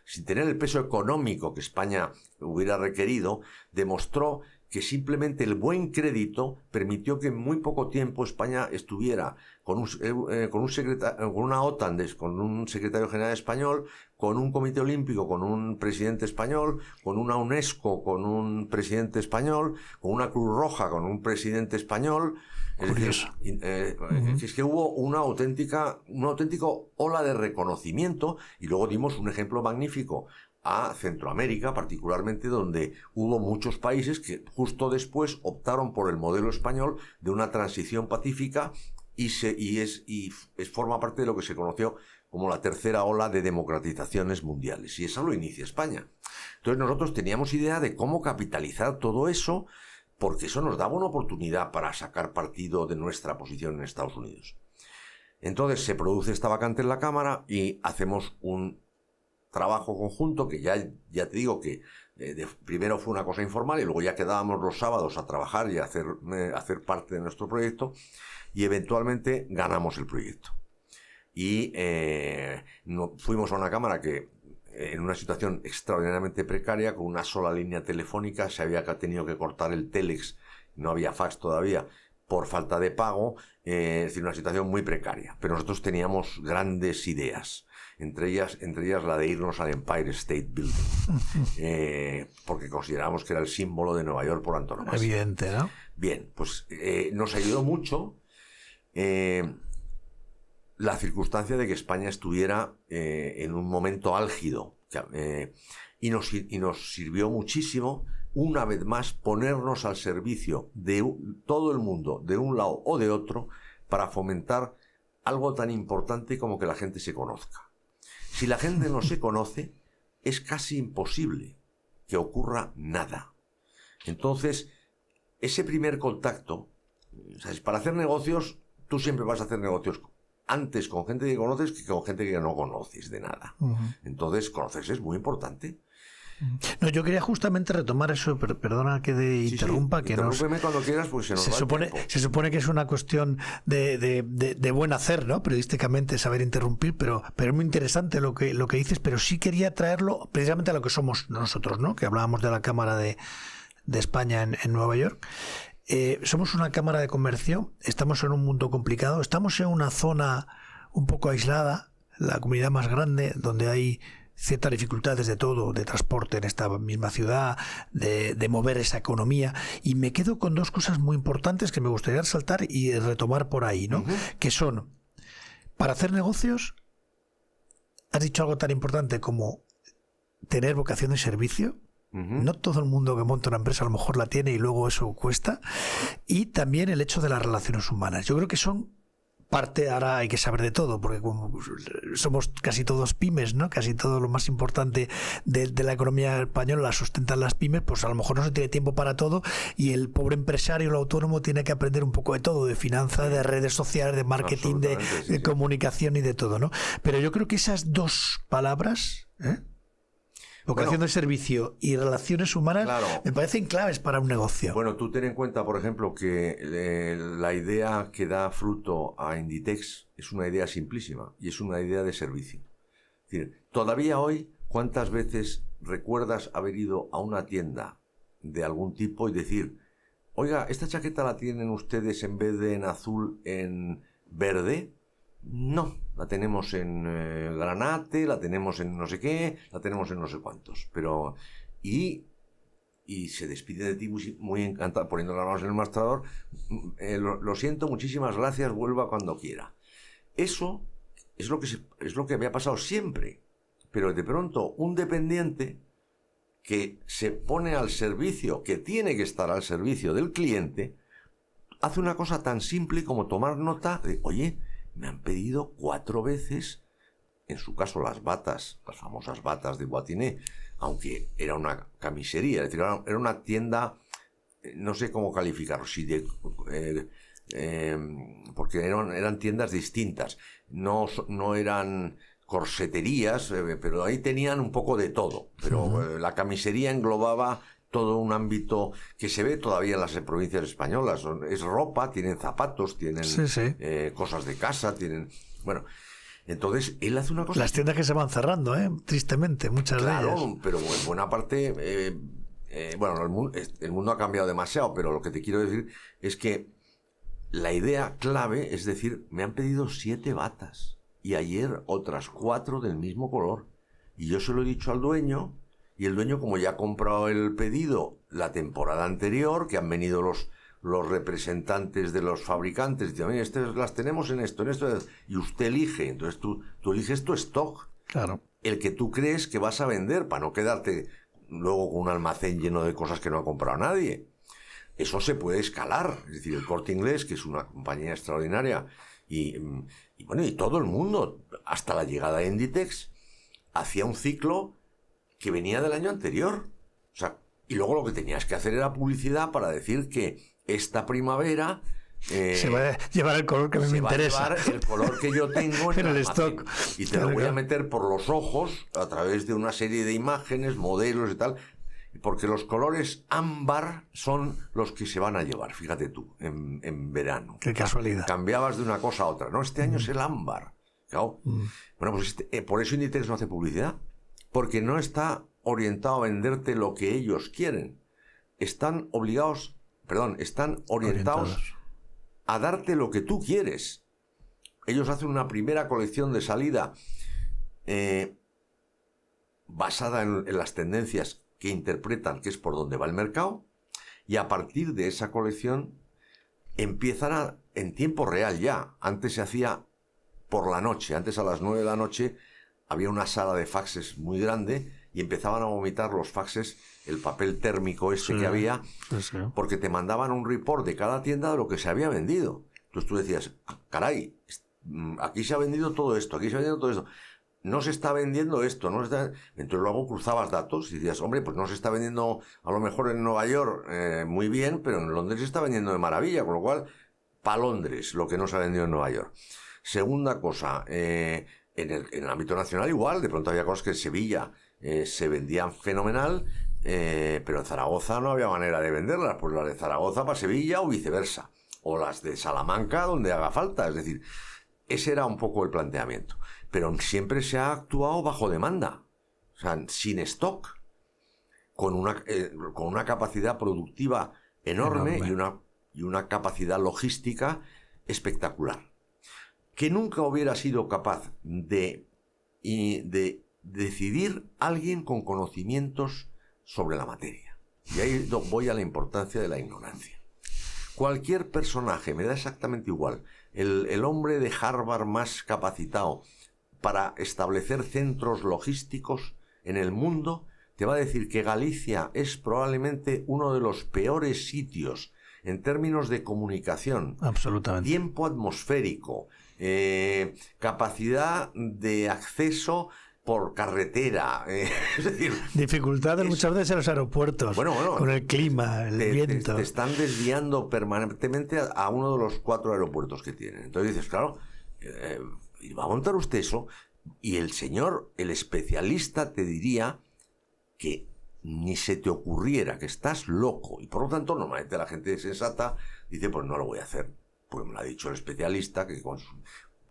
sin tener el peso económico que España hubiera requerido, demostró que simplemente el buen crédito permitió que en muy poco tiempo España estuviera con una OTAN, con un secretario general español, con un comité olímpico, con un presidente español, con una UNESCO, con un presidente español, con una Cruz Roja, con un presidente español. Curioso. Es que hubo una auténtica ola de reconocimiento, y luego dimos un ejemplo magnífico a Centroamérica, particularmente, donde hubo muchos países que justo después optaron por el modelo español de una transición pacífica y forma parte de lo que se conoció como la tercera ola de democratizaciones mundiales, y eso lo inicia España. Entonces nosotros teníamos idea de cómo capitalizar todo eso, porque eso nos daba una oportunidad para sacar partido de nuestra posición en Estados Unidos. Entonces se produce esta vacante en la Cámara y hacemos un trabajo conjunto que ya te digo que primero fue una cosa informal y luego ya quedábamos los sábados a trabajar y a hacer parte de nuestro proyecto, y eventualmente ganamos el proyecto. Y fuimos a una Cámara que en una situación extraordinariamente precaria, con una sola línea telefónica, se había tenido que cortar el Telex, no había fax todavía, por falta de pago, es decir, una situación muy precaria. Pero nosotros teníamos grandes ideas, entre ellas la de irnos al Empire State Building, porque considerábamos que era el símbolo de Nueva York por antonomasia. Evidente, ¿no? Bien, pues nos ayudó mucho la circunstancia de que España estuviera en un momento álgido, y nos sirvió muchísimo, una vez más, ponernos al servicio de todo el mundo, de un lado o de otro, para fomentar algo tan importante como que la gente se conozca. Si la gente no se conoce, es casi imposible que ocurra nada. Entonces, ese primer contacto, ¿sabes? Para hacer negocios, tú siempre vas a hacer negocios antes con gente que conoces que con gente que no conoces de nada. Entonces, conocerse es muy importante. No, yo quería justamente retomar eso, perdona que interrumpa. Que interrúmpeme cuando quieras, pues se supone que es una cuestión de buen hacer, ¿no? Periodísticamente saber interrumpir, pero es muy interesante lo que dices, pero sí quería traerlo precisamente a lo que somos nosotros, ¿no? Que hablábamos de la Cámara de España en Nueva York. Somos una cámara de comercio, estamos en un mundo complicado, estamos en una zona un poco aislada, la comunidad más grande, donde hay ciertas dificultades de todo, de transporte en esta misma ciudad, de mover esa economía, y me quedo con dos cosas muy importantes que me gustaría resaltar y retomar por ahí, ¿no? Que son, para hacer negocios, has dicho algo tan importante como tener vocación de servicio. No todo el mundo que monta una empresa a lo mejor la tiene y luego eso cuesta. Y también el hecho de las relaciones humanas. Yo creo que son parte, ahora hay que saber de todo, porque como somos casi todos pymes, ¿no? Casi todo lo más importante de la economía española la sustentan las pymes, pues a lo mejor no se tiene tiempo para todo, y el pobre empresario, el autónomo, tiene que aprender un poco de todo, de finanzas, de redes sociales, de marketing, de comunicación y de todo, ¿no? Pero yo creo que esas dos palabras, vocación de servicio y relaciones humanas, claro, me parecen claves para un negocio. Bueno, tú ten en cuenta, por ejemplo, que la idea que da fruto a Inditex es una idea simplísima y es una idea de servicio. Es decir, todavía hoy, ¿cuántas veces recuerdas haber ido a una tienda de algún tipo y decir, oiga, ¿esta chaqueta la tienen ustedes en vez de en azul, en verde? No, la tenemos en granate, la tenemos en no sé qué, la tenemos en no sé cuántos. Pero y y se despide de ti muy encantado, poniendo las manos en el mostrador. Lo siento, muchísimas gracias, vuelva cuando quiera. Eso es lo que había pasado siempre. Pero de pronto un dependiente que se pone al servicio, que tiene que estar al servicio del cliente, hace una cosa tan simple como tomar nota de, oye, me han pedido 4 veces, en su caso las batas, las famosas batas de Boitinet, aunque era una camisería, es decir, era una tienda, no sé cómo calificarlo, si porque eran tiendas distintas, no eran corseterías, pero ahí tenían un poco de todo, pero la camisería englobaba todo un ámbito que se ve todavía en las provincias españolas. Es ropa, tienen zapatos, tienen cosas de casa, tienen... Bueno, entonces él hace una cosa... Las tiendas que se van cerrando, tristemente, muchas de ellas. Claro, pero en buena parte... bueno, el mundo ha cambiado demasiado, pero lo que te quiero decir es que la idea clave es decir, me han pedido 7 batas y ayer otras 4 del mismo color. Y yo se lo he dicho al dueño, y el dueño, como ya ha comprado el pedido la temporada anterior, que han venido los representantes de los fabricantes, dicen, oye, las tenemos en esto, y usted elige. Entonces tú eliges tu stock. Claro. El que tú crees que vas a vender, para no quedarte luego con un almacén lleno de cosas que no ha comprado nadie. Eso se puede escalar. Es decir, el Corte Inglés, que es una compañía extraordinaria, y bueno, y todo el mundo, hasta la llegada de Inditex, hacía un ciclo que venía del año anterior. O sea, y luego lo que tenías que hacer era publicidad para decir que esta primavera se va a llevar el color que me interesa. Se va a llevar el color que yo tengo en el stock. Y te lo voy a meter por los ojos a través de una serie de imágenes, modelos y tal. Porque los colores ámbar son los que se van a llevar, fíjate tú, en verano. Qué casualidad. Cambiabas de una cosa a otra. No, este año es el ámbar. Claro. Bueno, pues por eso Inditex no hace publicidad. Porque no está orientado a venderte lo que ellos quieren. Están orientados a darte lo que tú quieres. Ellos hacen una primera colección de salida basada en las tendencias que interpretan que es por donde va el mercado, y a partir de esa colección empiezan en tiempo real ya. Antes se hacía por la noche, antes a las 9 de la noche había una sala de faxes muy grande y empezaban a vomitar los faxes, el papel térmico que había, porque te mandaban un report de cada tienda de lo que se había vendido. Entonces tú decías, caray, aquí se ha vendido todo esto, aquí se ha vendido todo esto. No se está vendiendo esto, no se está... Entonces luego cruzabas datos y decías, hombre, pues no se está vendiendo a lo mejor en Nueva York muy bien, pero en Londres se está vendiendo de maravilla, con lo cual, para Londres, lo que no se ha vendido en Nueva York. Segunda cosa, en el ámbito nacional igual, de pronto había cosas que en Sevilla se vendían fenomenal, pero en Zaragoza no había manera de venderlas, pues las de Zaragoza para Sevilla o viceversa, o las de Salamanca donde haga falta, es decir... Ese era un poco el planteamiento. Pero siempre se ha actuado bajo demanda. O sea, sin stock. Con una capacidad productiva enorme. Y una capacidad logística espectacular. Que nunca hubiera sido capaz de decidir alguien con conocimientos sobre la materia. Y ahí voy a la importancia de la ignorancia. Cualquier personaje, me da exactamente igual, el hombre de Harvard más capacitado para establecer centros logísticos en el mundo, te va a decir que Galicia es probablemente uno de los peores sitios en términos de comunicación. Absolutamente. Tiempo atmosférico, capacidad de acceso por carretera, es decir... Dificultades muchas veces en los aeropuertos, con el clima, el viento. Te están desviando permanentemente a uno de los 4 aeropuertos que tienen. Entonces dices, claro, va a montar usted eso, y el señor, el especialista, te diría que ni se te ocurriera, que estás loco. Y por lo tanto, normalmente la gente sensata dice, pues no lo voy a hacer. Pues me lo ha dicho el especialista, que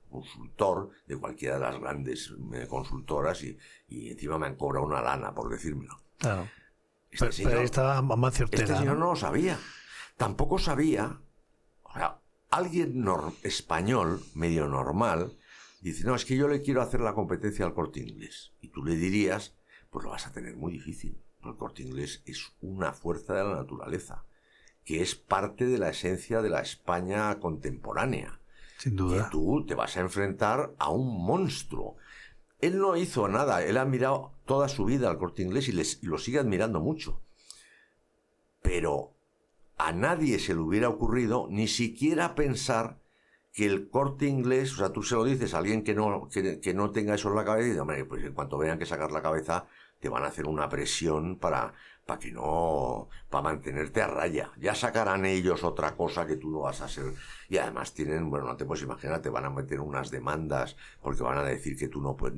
consultor de cualquiera de las grandes consultoras y encima me han cobrado una lana por decírmelo. Claro. Pero estaba más certera. Este señor no lo sabía. Tampoco sabía, o sea, alguien español, medio normal, dice, no, es que yo le quiero hacer la competencia al Corte Inglés. Y tú le dirías, pues lo vas a tener muy difícil. El Corte Inglés es una fuerza de la naturaleza, que es parte de la esencia de la España contemporánea. Sin duda. Que tú te vas a enfrentar a un monstruo. Él no hizo nada, él ha admirado toda su vida al Corte Inglés y lo sigue admirando mucho. Pero a nadie se le hubiera ocurrido ni siquiera pensar que el Corte Inglés, o sea, tú se lo dices a alguien que no tenga eso en la cabeza y dice, hombre, pues en cuanto vean que sacas la cabeza, te van a hacer una presión para mantenerte a raya. Ya sacarán ellos otra cosa que tú no vas a ser. Y además tienen, bueno, no te puedes imaginar, te van a meter unas demandas porque van a decir que tú no puedes,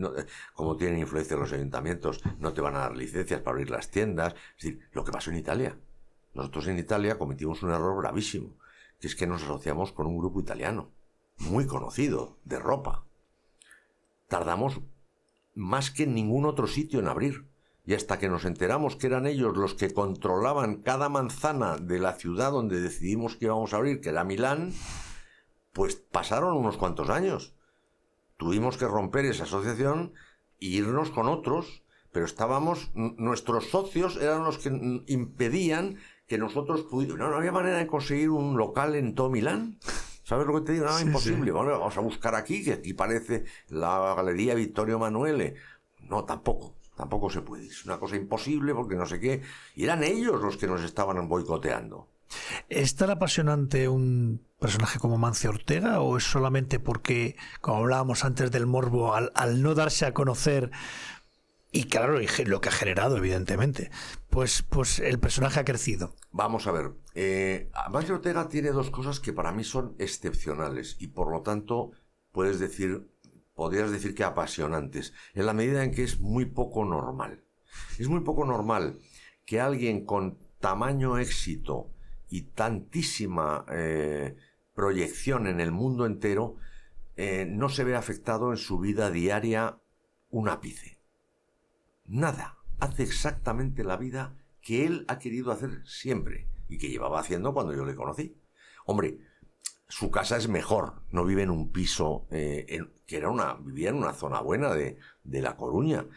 como tienen influencia en los ayuntamientos, no te van a dar licencias para abrir las tiendas. Es decir, lo que pasó en Italia. Nosotros en Italia cometimos un error gravísimo, que es que nos asociamos con un grupo italiano, muy conocido, de ropa. Tardamos más que en ningún otro sitio en abrir. Y hasta que nos enteramos que eran ellos los que controlaban cada manzana de la ciudad donde decidimos que íbamos a abrir, que era Milán, pues pasaron unos cuantos años. Tuvimos que romper esa asociación e irnos con otros, pero nuestros socios eran los que impedían que nosotros pudiéramos. No había manera de conseguir un local en todo Milán. ¿Sabes lo que te digo? Nada, imposible. Sí. Bueno, vamos a buscar aquí, que aquí parece la Galería Vittorio Emanuele. No, tampoco se puede. Es una cosa imposible porque no sé qué. Y eran ellos los que nos estaban boicoteando. ¿Es tan apasionante un personaje como Mancio Ortega o es solamente porque, como hablábamos antes del morbo, al no darse a conocer, y claro, lo que ha generado, evidentemente, pues el personaje ha crecido? Vamos a ver. Mancio Ortega tiene dos cosas que para mí son excepcionales y por lo tanto podrías decir que apasionantes, en la medida en que es muy poco normal. Es muy poco normal que alguien con tamaño éxito y tantísima proyección en el mundo entero no se vea afectado en su vida diaria un ápice. Nada. Hace exactamente la vida que él ha querido hacer siempre y que llevaba haciendo cuando yo le conocí. Hombre, su casa es mejor, no vive en un piso vivía en una zona buena de La Coruña,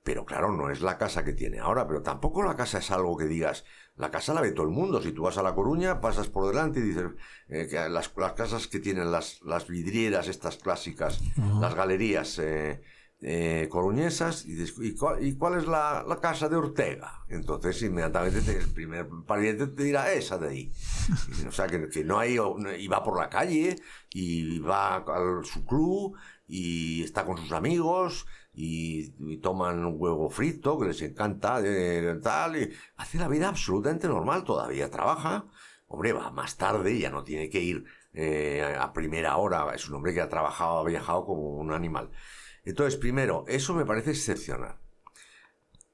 pero claro, no es la casa que tiene ahora, pero tampoco la casa es algo que digas, la casa la ve todo el mundo. Si tú vas a La Coruña, pasas por delante y dices que las casas que tienen las vidrieras estas clásicas, las galerías coruñesas, y dices, ¿y cuál es la casa de Ortega? Entonces inmediatamente el primer pariente te dirá esa de ahí. O sea, que no hay, y va por la calle y va a su club y está con sus amigos y toman un huevo frito que les encanta, tal, y hace la vida absolutamente normal. Todavía trabaja, hombre, va más tarde, ya no tiene que ir a primera hora. Es un hombre que ha viajado como un animal. Entonces, primero, eso me parece excepcional.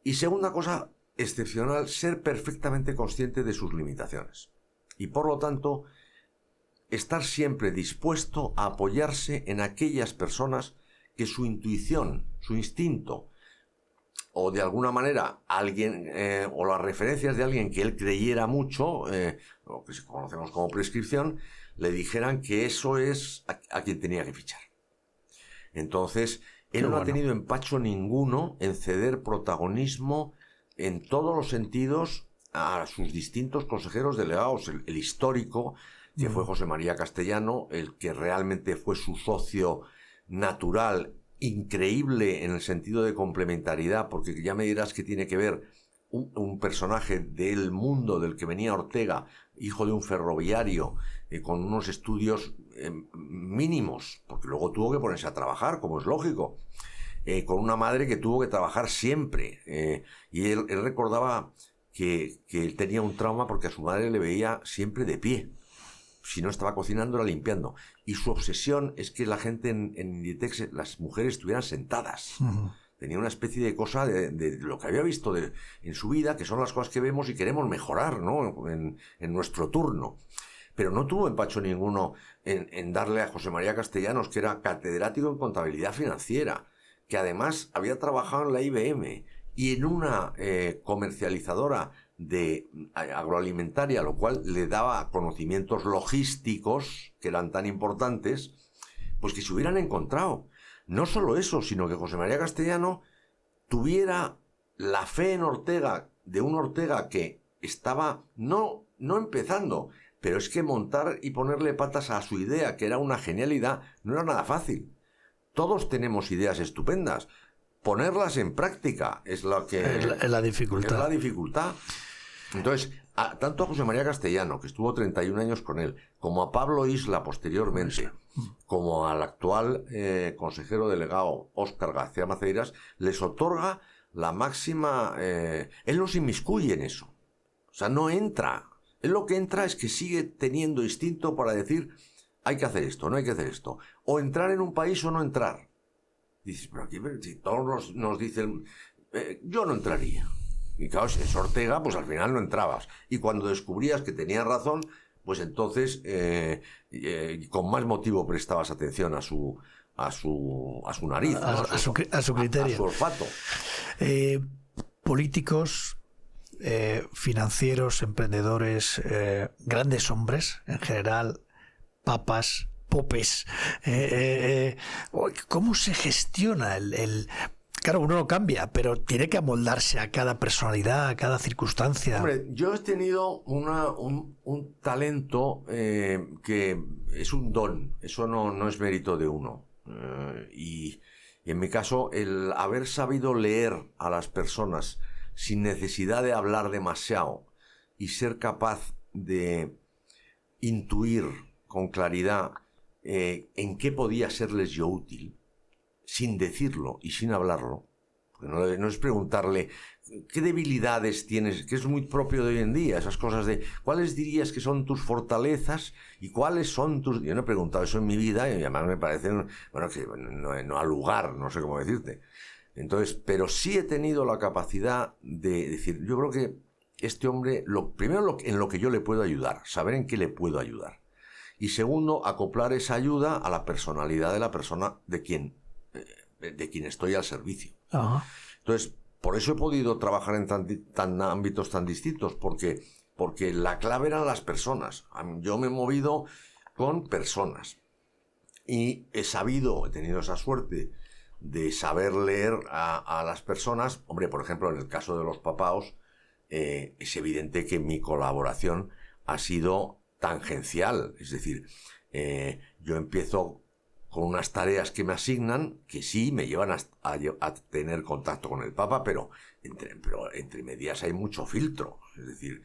Y segunda cosa excepcional, ser perfectamente consciente de sus limitaciones. Y por lo tanto, estar siempre dispuesto a apoyarse en aquellas personas que su intuición, su instinto, o de alguna manera alguien, o las referencias de alguien que él creyera mucho, lo que conocemos como prescripción, le dijeran que eso es a quien tenía que fichar. Entonces, él no ha tenido empacho ninguno en ceder protagonismo en todos los sentidos a sus distintos consejeros delegados. El histórico, que fue José María Castellano, el que realmente fue su socio natural, increíble en el sentido de complementariedad, porque ya me dirás que tiene que ver un personaje del mundo del que venía Ortega, hijo de un ferroviario, con unos estudios mínimos, porque luego tuvo que ponerse a trabajar, como es lógico, con una madre que tuvo que trabajar siempre, y él recordaba que él tenía un trauma porque a su madre le veía siempre de pie. Si no estaba cocinando, era limpiando. Y su obsesión es que la gente en Inditex, las mujeres estuvieran sentadas. Tenía una especie de cosa de lo que había visto en su vida, que son las cosas que vemos y queremos mejorar, ¿no? En nuestro turno. Pero no tuvo empacho ninguno en darle a José María Castellanos, que era catedrático en contabilidad financiera, que además había trabajado en la IBM y en una comercializadora de agroalimentaria, lo cual le daba conocimientos logísticos que eran tan importantes, pues que se hubieran encontrado. No solo eso, sino que José María Castellano tuviera la fe en Ortega de un Ortega que estaba no empezando, pero es que montar y ponerle patas a su idea, que era una genialidad, no era nada fácil. Todos tenemos ideas estupendas. Ponerlas en práctica es lo que... Es la dificultad. Es la dificultad. Entonces, tanto a José María Castellano, que estuvo 31 años con él, como a Pablo Isla posteriormente, como al actual consejero delegado Óscar García Maceiras, les otorga la máxima... él no se inmiscuye en eso. O sea, no entra. Él lo que entra es que sigue teniendo instinto para decir, hay que hacer esto, no hay que hacer esto. O entrar en un país o no entrar. Dices, pero aquí si todos nos dicen, yo no entraría. Y claro, si es Ortega, pues al final no entrabas. Y cuando descubrías que tenías razón, pues entonces con más motivo prestabas atención a su nariz, ¿no? a su criterio. A su olfato. Políticos, financieros, emprendedores, grandes hombres en general, papas, popes. ¿Cómo se gestiona el Claro, uno no cambia, pero tiene que amoldarse a cada personalidad, a cada circunstancia. Hombre, yo he tenido un talento que es un don, eso no es mérito de uno. Y en mi caso, el haber sabido leer a las personas sin necesidad de hablar demasiado y ser capaz de intuir con claridad en qué podía serles yo útil, sin decirlo y sin hablarlo, porque no es preguntarle qué debilidades tienes, que es muy propio de hoy en día, esas cosas de cuáles dirías que son tus fortalezas y cuáles son tus... Yo no he preguntado eso en mi vida y además me parece, bueno, que no al lugar, no sé cómo decirte. Entonces, pero sí he tenido la capacidad de decir, yo creo que este hombre, primero en lo que yo le puedo ayudar, saber en qué le puedo ayudar. Y segundo, acoplar esa ayuda a la personalidad de la persona de quien estoy al servicio. Ajá. Entonces, por eso he podido trabajar en ámbitos tan distintos, porque la clave eran las personas. Yo me he movido con personas y he tenido esa suerte de saber leer a las personas. Hombre, por ejemplo, en el caso de los papaos, es evidente que mi colaboración ha sido tangencial. Es decir, yo empiezo con unas tareas que me asignan, que sí me llevan a tener contacto con el Papa, pero entre medias hay mucho filtro. Es decir,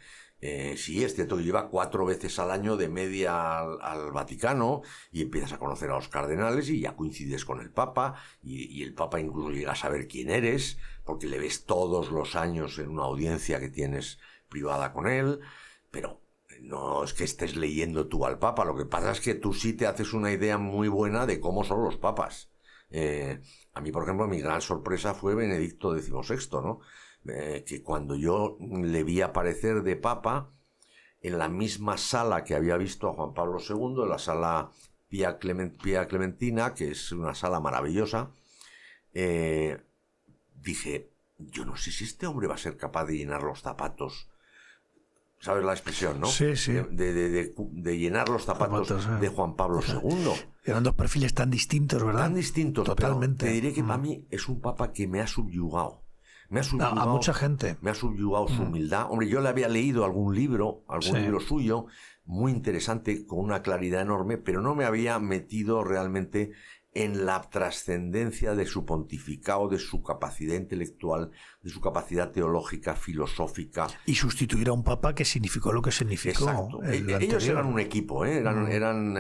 sí, es cierto que lleva 4 veces al año de media al Vaticano y empiezas a conocer a los cardenales y ya coincides con el Papa y el Papa incluso llega a saber quién eres, porque le ves todos los años en una audiencia que tienes privada con él, pero no es que estés leyendo tú al Papa, lo que pasa es que tú sí te haces una idea muy buena de cómo son los papas. A mí, por ejemplo, mi gran sorpresa fue Benedicto XVI, ¿no? Que cuando yo le vi aparecer de Papa en la misma sala que había visto a Juan Pablo II, en la sala Pía Clementina, que es una sala maravillosa, dije, yo no sé si este hombre va a ser capaz de llenar los zapatos. ¿Sabes la expresión, no? Sí, sí. De llenar los zapatos de Juan Pablo II. Eran dos perfiles tan distintos, ¿verdad? Tan distintos. Totalmente. Pero te diré que para mí es un papa que me ha subyugado. A mucha gente. Me ha subyugado su humildad. Hombre, yo le había leído algún libro suyo, muy interesante, con una claridad enorme, pero no me había metido realmente en la trascendencia de su pontificado, de su capacidad intelectual, de su capacidad teológica, filosófica. Y sustituir a un papa que significó lo que significó. Exacto. Ellos eran un equipo, eran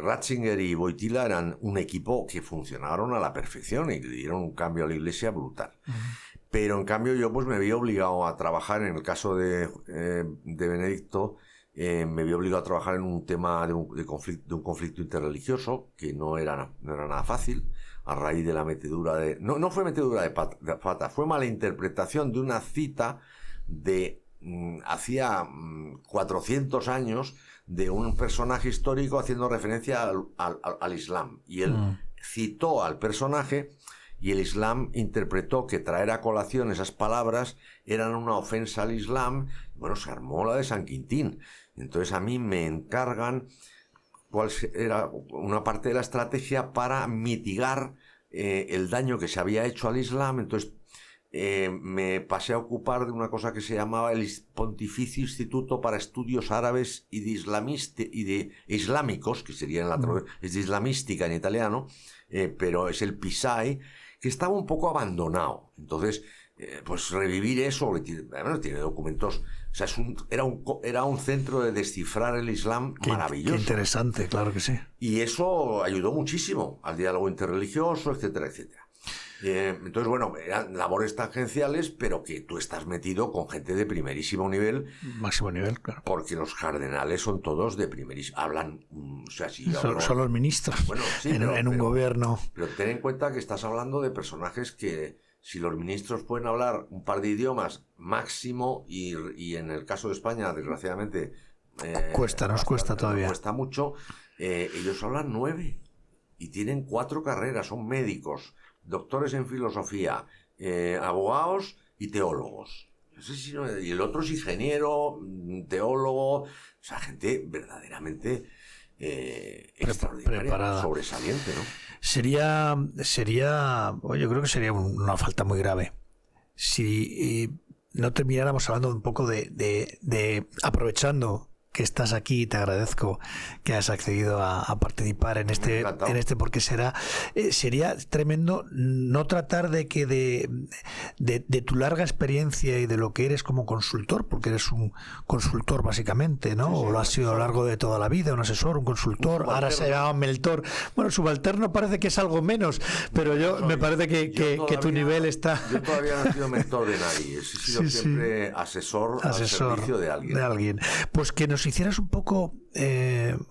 Ratzinger y Wojtyla eran un equipo que funcionaron a la perfección y dieron un cambio a la Iglesia brutal. Pero en cambio yo pues me vi obligado a trabajar, en el caso de Benedicto, me vi obligado a trabajar en un tema de un conflicto interreligioso que no era nada fácil, a raíz de la metedura de... No fue metedura de pata, fue mala interpretación de una cita de hacía 400 años de un personaje histórico haciendo referencia al Islam. Y él citó al personaje y el Islam interpretó que traer a colación esas palabras eran una ofensa al Islam. Bueno, se armó la de San Quintín. Entonces a mí me encargan cuál era una parte de la estrategia para mitigar el daño que se había hecho al Islam. Entonces me pasé a ocupar de una cosa que se llamaba el Pontificio Instituto para Estudios Árabes y de Islámicos, que sería es de islamística en italiano, pero es el PISAI, que estaba un poco abandonado. Entonces, pues revivir eso, tiene documentos, o sea, era un centro de descifrar el Islam maravilloso. Qué interesante, claro que sí. Y eso ayudó muchísimo al diálogo interreligioso, etcétera, etcétera. Entonces, bueno, eran labores tangenciales, pero que tú estás metido con gente de primerísimo nivel. Máximo nivel, claro. Porque los cardenales son todos de primerísimo. Hablan, o sea, si son los ministros. Bueno, sí, en un gobierno. Pero ten en cuenta que estás hablando de personajes que, si los ministros pueden hablar un par de idiomas máximo, y en el caso de España, desgraciadamente, nos cuesta todavía. Cuesta mucho. Ellos hablan 9 y tienen 4 carreras, son médicos, doctores en filosofía, abogados y teólogos. No sé si y el otro es ingeniero, teólogo, o sea, gente verdaderamente extraordinaria, preparada, sobresaliente, ¿no? Sería, yo creo que sería una falta muy grave si no termináramos hablando un poco de aprovechando que estás aquí, y te agradezco que has accedido a participar en este porque sería tremendo no tratar de que de tu larga experiencia y de lo que eres como consultor, porque eres un consultor básicamente, ¿no? Sí, o lo has sido a lo largo de toda la vida, un asesor, un consultor, ahora se llama mentor. Bueno, subalterno parece que es algo menos, pero me parece que tu nivel está... Yo todavía no he sido mentor de nadie, he sido siempre asesor al servicio de alguien. Pues que nos hicieras un poco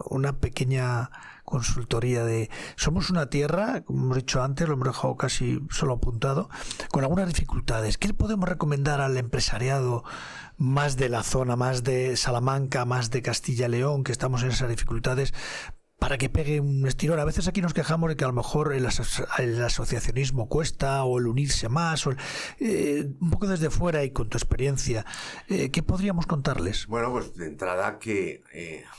una pequeña consultoría de... Somos una tierra, como hemos dicho antes, lo hemos dejado casi solo apuntado, con algunas dificultades. ¿Qué le podemos recomendar al empresariado más de la zona, más de Salamanca, más de Castilla y León, que estamos en esas dificultades, para que pegue un estirón? A veces aquí nos quejamos de que a lo mejor el asociacionismo cuesta, o el unirse más, o un poco desde fuera y con tu experiencia, ¿qué podríamos contarles? Bueno, pues de entrada que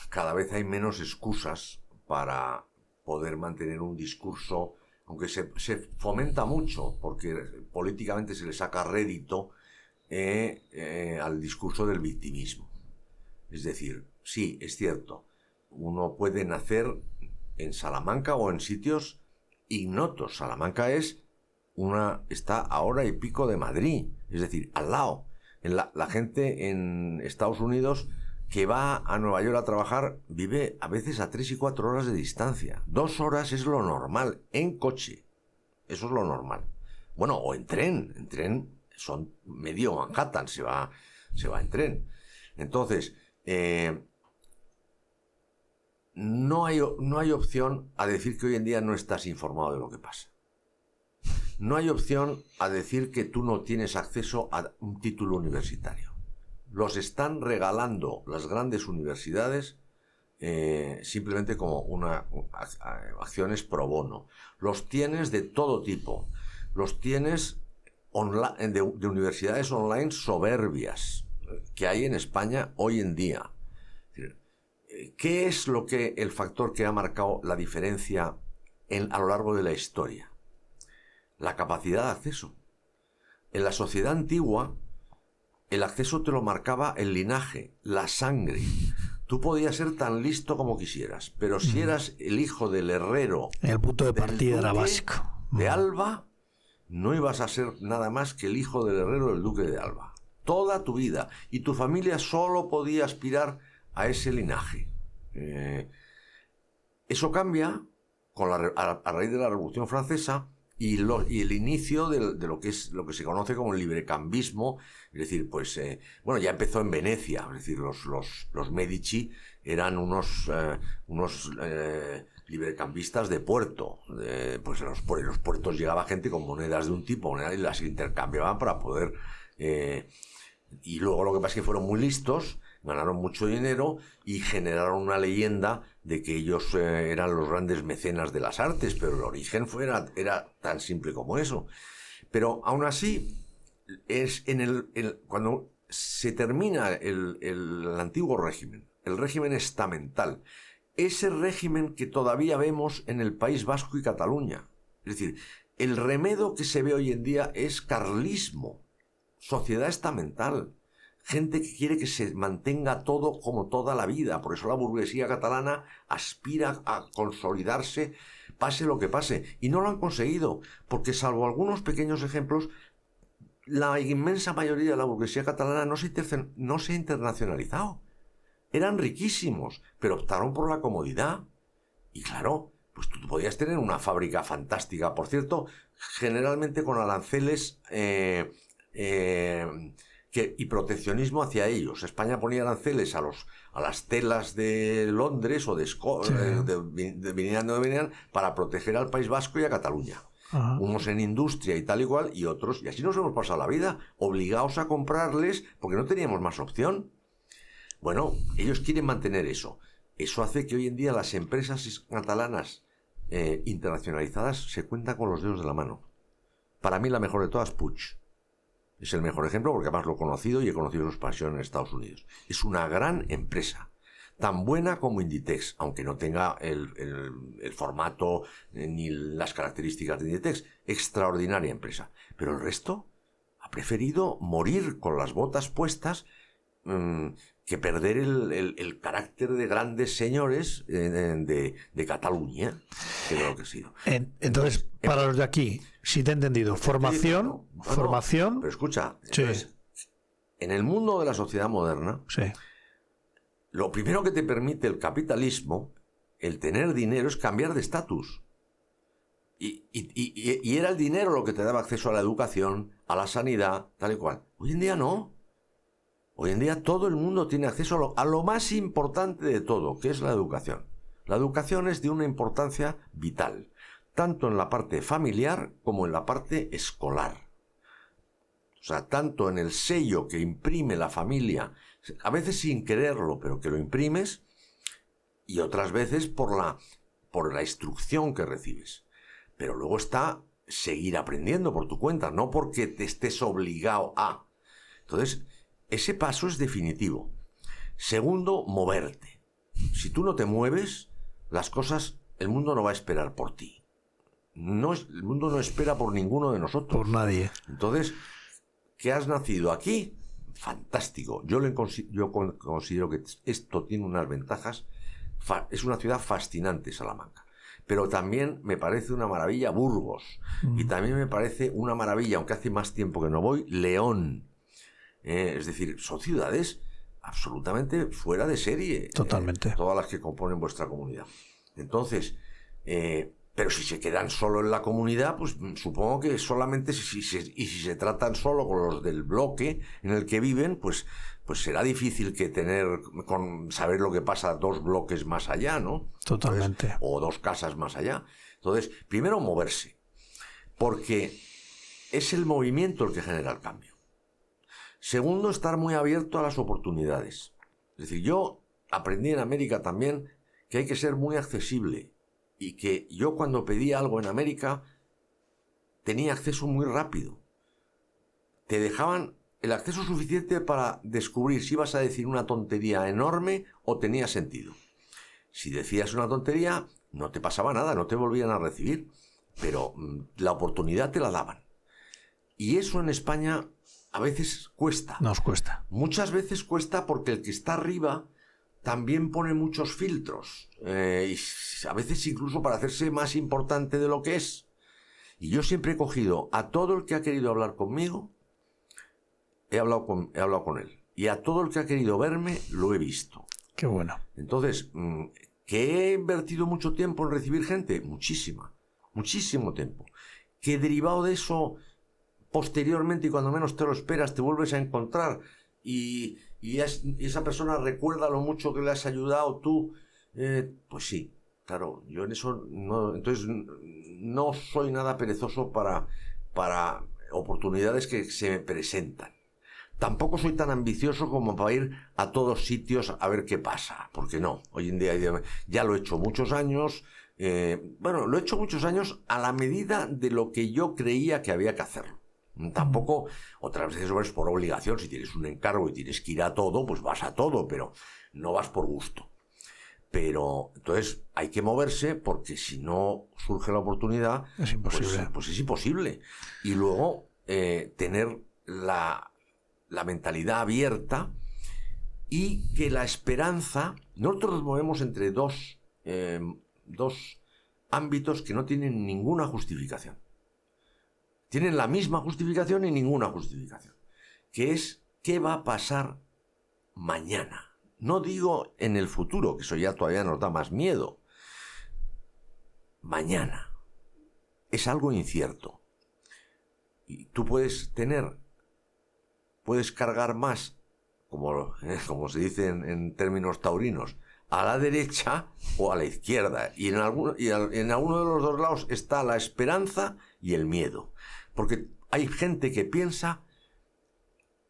cada vez hay menos excusas para poder mantener un discurso, aunque se fomenta mucho, porque políticamente se le saca rédito al discurso del victimismo. Es decir, sí, es cierto, uno puede nacer en Salamanca o en sitios ignotos. Salamanca está a hora y pico de Madrid, es decir, al lado. La gente en Estados Unidos que va a Nueva York a trabajar vive a veces a 3 y 4 horas de distancia. 2 horas es lo normal, en coche. Eso es lo normal. Bueno, o en tren. En tren son medio Manhattan, se va en tren. Entonces, no hay opción a decir que hoy en día no estás informado de lo que pasa. No hay opción a decir que tú no tienes acceso a un título universitario. Los están regalando las grandes universidades simplemente como acciones pro bono. Los tienes de todo tipo. Los tienes de universidades online soberbias que hay en España hoy en día. ¿Qué es el factor que ha marcado la diferencia a lo largo de la historia? La capacidad de acceso. En la sociedad antigua, el acceso te lo marcaba el linaje, la sangre. Tú podías ser tan listo como quisieras, pero si eras el hijo del herrero... El punto de partida era básico. De Alba, no ibas a ser nada más que el hijo del herrero del duque de Alba. Toda tu vida. Y tu familia solo podía aspirar a ese linaje. Eso cambia a raíz de la Revolución Francesa y el inicio de lo que se conoce como el librecambismo. Es decir, pues bueno, ya empezó en Venecia. Es decir, los Medici eran unos librecambistas de puerto. Pues en los puertos llegaba gente con monedas de un tipo, y las intercambiaban para poder... y luego lo que pasa es que fueron muy listos, ganaron mucho dinero y generaron una leyenda de que ellos eran los grandes mecenas de las artes, pero el origen era tan simple como eso. Pero aún así, es cuando se termina el antiguo régimen, el régimen estamental, ese régimen que todavía vemos en el País Vasco y Cataluña. Es decir, el remedio que se ve hoy en día es carlismo, sociedad estamental, gente que quiere que se mantenga todo como toda la vida. Por eso la burguesía catalana aspira a consolidarse, pase lo que pase, y no lo han conseguido, porque salvo algunos pequeños ejemplos, la inmensa mayoría de la burguesía catalana no se ha internacionalizado. Eran riquísimos, pero optaron por la comodidad. Y claro, pues tú podías tener una fábrica fantástica, por cierto, generalmente con aranceles y proteccionismo hacia ellos. España ponía aranceles a las telas de Londres o vinieran de donde venían, para proteger al País Vasco y a Cataluña. Ajá. Unos en industria y tal y cual, y otros, y así nos hemos pasado la vida, obligados a comprarles porque no teníamos más opción. Bueno, ellos quieren mantener eso. Eso hace que hoy en día las empresas catalanas internacionalizadas se cuentan con los dedos de la mano. Para mí la mejor de todas, Puig. Es el mejor ejemplo porque además lo he conocido y he conocido su expansión en Estados Unidos. Es una gran empresa, tan buena como Inditex, aunque no tenga el formato ni las características de Inditex. Extraordinaria empresa. Pero el resto ha preferido morir con las botas puestas que perder el carácter de grandes señores de Cataluña, que es lo que ha sido. Entonces, para los de aquí, si te he entendido, formación... Pero escucha, entonces, en el mundo de la sociedad moderna, lo primero que te permite el capitalismo, el tener dinero, es cambiar de estatus. Y era el dinero lo que te daba acceso a la educación, a la sanidad, tal y cual. Hoy en día no. Hoy en día todo el mundo tiene acceso a lo más importante de todo, que es la educación. La educación es de una importancia vital, tanto en la parte familiar como en la parte escolar. O sea, tanto en el sello que imprime la familia, a veces sin quererlo, pero que lo imprimes, y otras veces por la instrucción que recibes. Pero luego está seguir aprendiendo por tu cuenta, no porque te estés obligado a. Entonces, ese paso es definitivo. Segundo, moverte. Si tú no te mueves, el mundo no va a esperar por ti. El mundo no espera por ninguno de nosotros. Por nadie. Entonces, ¿que has nacido aquí? Fantástico. Yo considero que esto tiene unas ventajas. Es una ciudad fascinante, Salamanca. Pero también me parece una maravilla Burgos. Y también me parece una maravilla, aunque hace más tiempo que no voy, León. Es decir, son ciudades absolutamente fuera de serie. Totalmente. Todas las que componen vuestra comunidad. Entonces, pero si se quedan solo en la comunidad, pues supongo que solamente si se tratan solo con los del bloque en el que viven, pues será difícil saber lo que pasa 2 bloques más allá, ¿no? Totalmente. Entonces, o 2 casas más allá. Entonces, primero moverse, porque es el movimiento el que genera el cambio. Segundo, estar muy abierto a las oportunidades. Es decir, yo aprendí en América también que hay que ser muy accesible y que yo cuando pedía algo en América tenía acceso muy rápido. Te dejaban el acceso suficiente para descubrir si ibas a decir una tontería enorme o tenía sentido. Si decías una tontería, no te pasaba nada, no te volvían a recibir, pero la oportunidad te la daban. Y eso en España a veces cuesta. Nos cuesta. Muchas veces cuesta porque el que está arriba también pone muchos filtros. Y a veces incluso para hacerse más importante de lo que es. Y yo siempre he cogido a todo el que ha querido hablar conmigo, he hablado con él. Y a todo el que ha querido verme, lo he visto. Qué bueno. Entonces, ¿que he invertido mucho tiempo en recibir gente? Muchísimo tiempo. ¿Que derivado de eso, posteriormente y cuando menos te lo esperas, te vuelves a encontrar y esa persona recuerda lo mucho que le has ayudado tú? Pues sí, claro, yo en eso no soy nada perezoso para oportunidades que se me presentan. Tampoco soy tan ambicioso como para ir a todos sitios a ver qué pasa, porque no, hoy en día ya lo he hecho muchos años. Lo he hecho muchos años a la medida de lo que yo creía que había que hacerlo. Tampoco, otras veces vas por obligación. Si tienes un encargo y tienes que ir a todo, pues vas a todo, pero no vas por gusto. Pero entonces hay que moverse, porque si no surge la oportunidad, es imposible. Pues es imposible. Y luego tener la mentalidad abierta, y que la esperanza, nosotros nos movemos entre dos ámbitos que no tienen ninguna justificación. Tienen la misma justificación y ninguna justificación, que es ¿qué va a pasar mañana? No digo en el futuro, que eso ya todavía nos da más miedo. Mañana es algo incierto. Y tú puedes cargar más, como se dice en términos taurinos, a la derecha o a la izquierda. Y en alguno de los dos lados está la esperanza y el miedo. Porque hay gente que piensa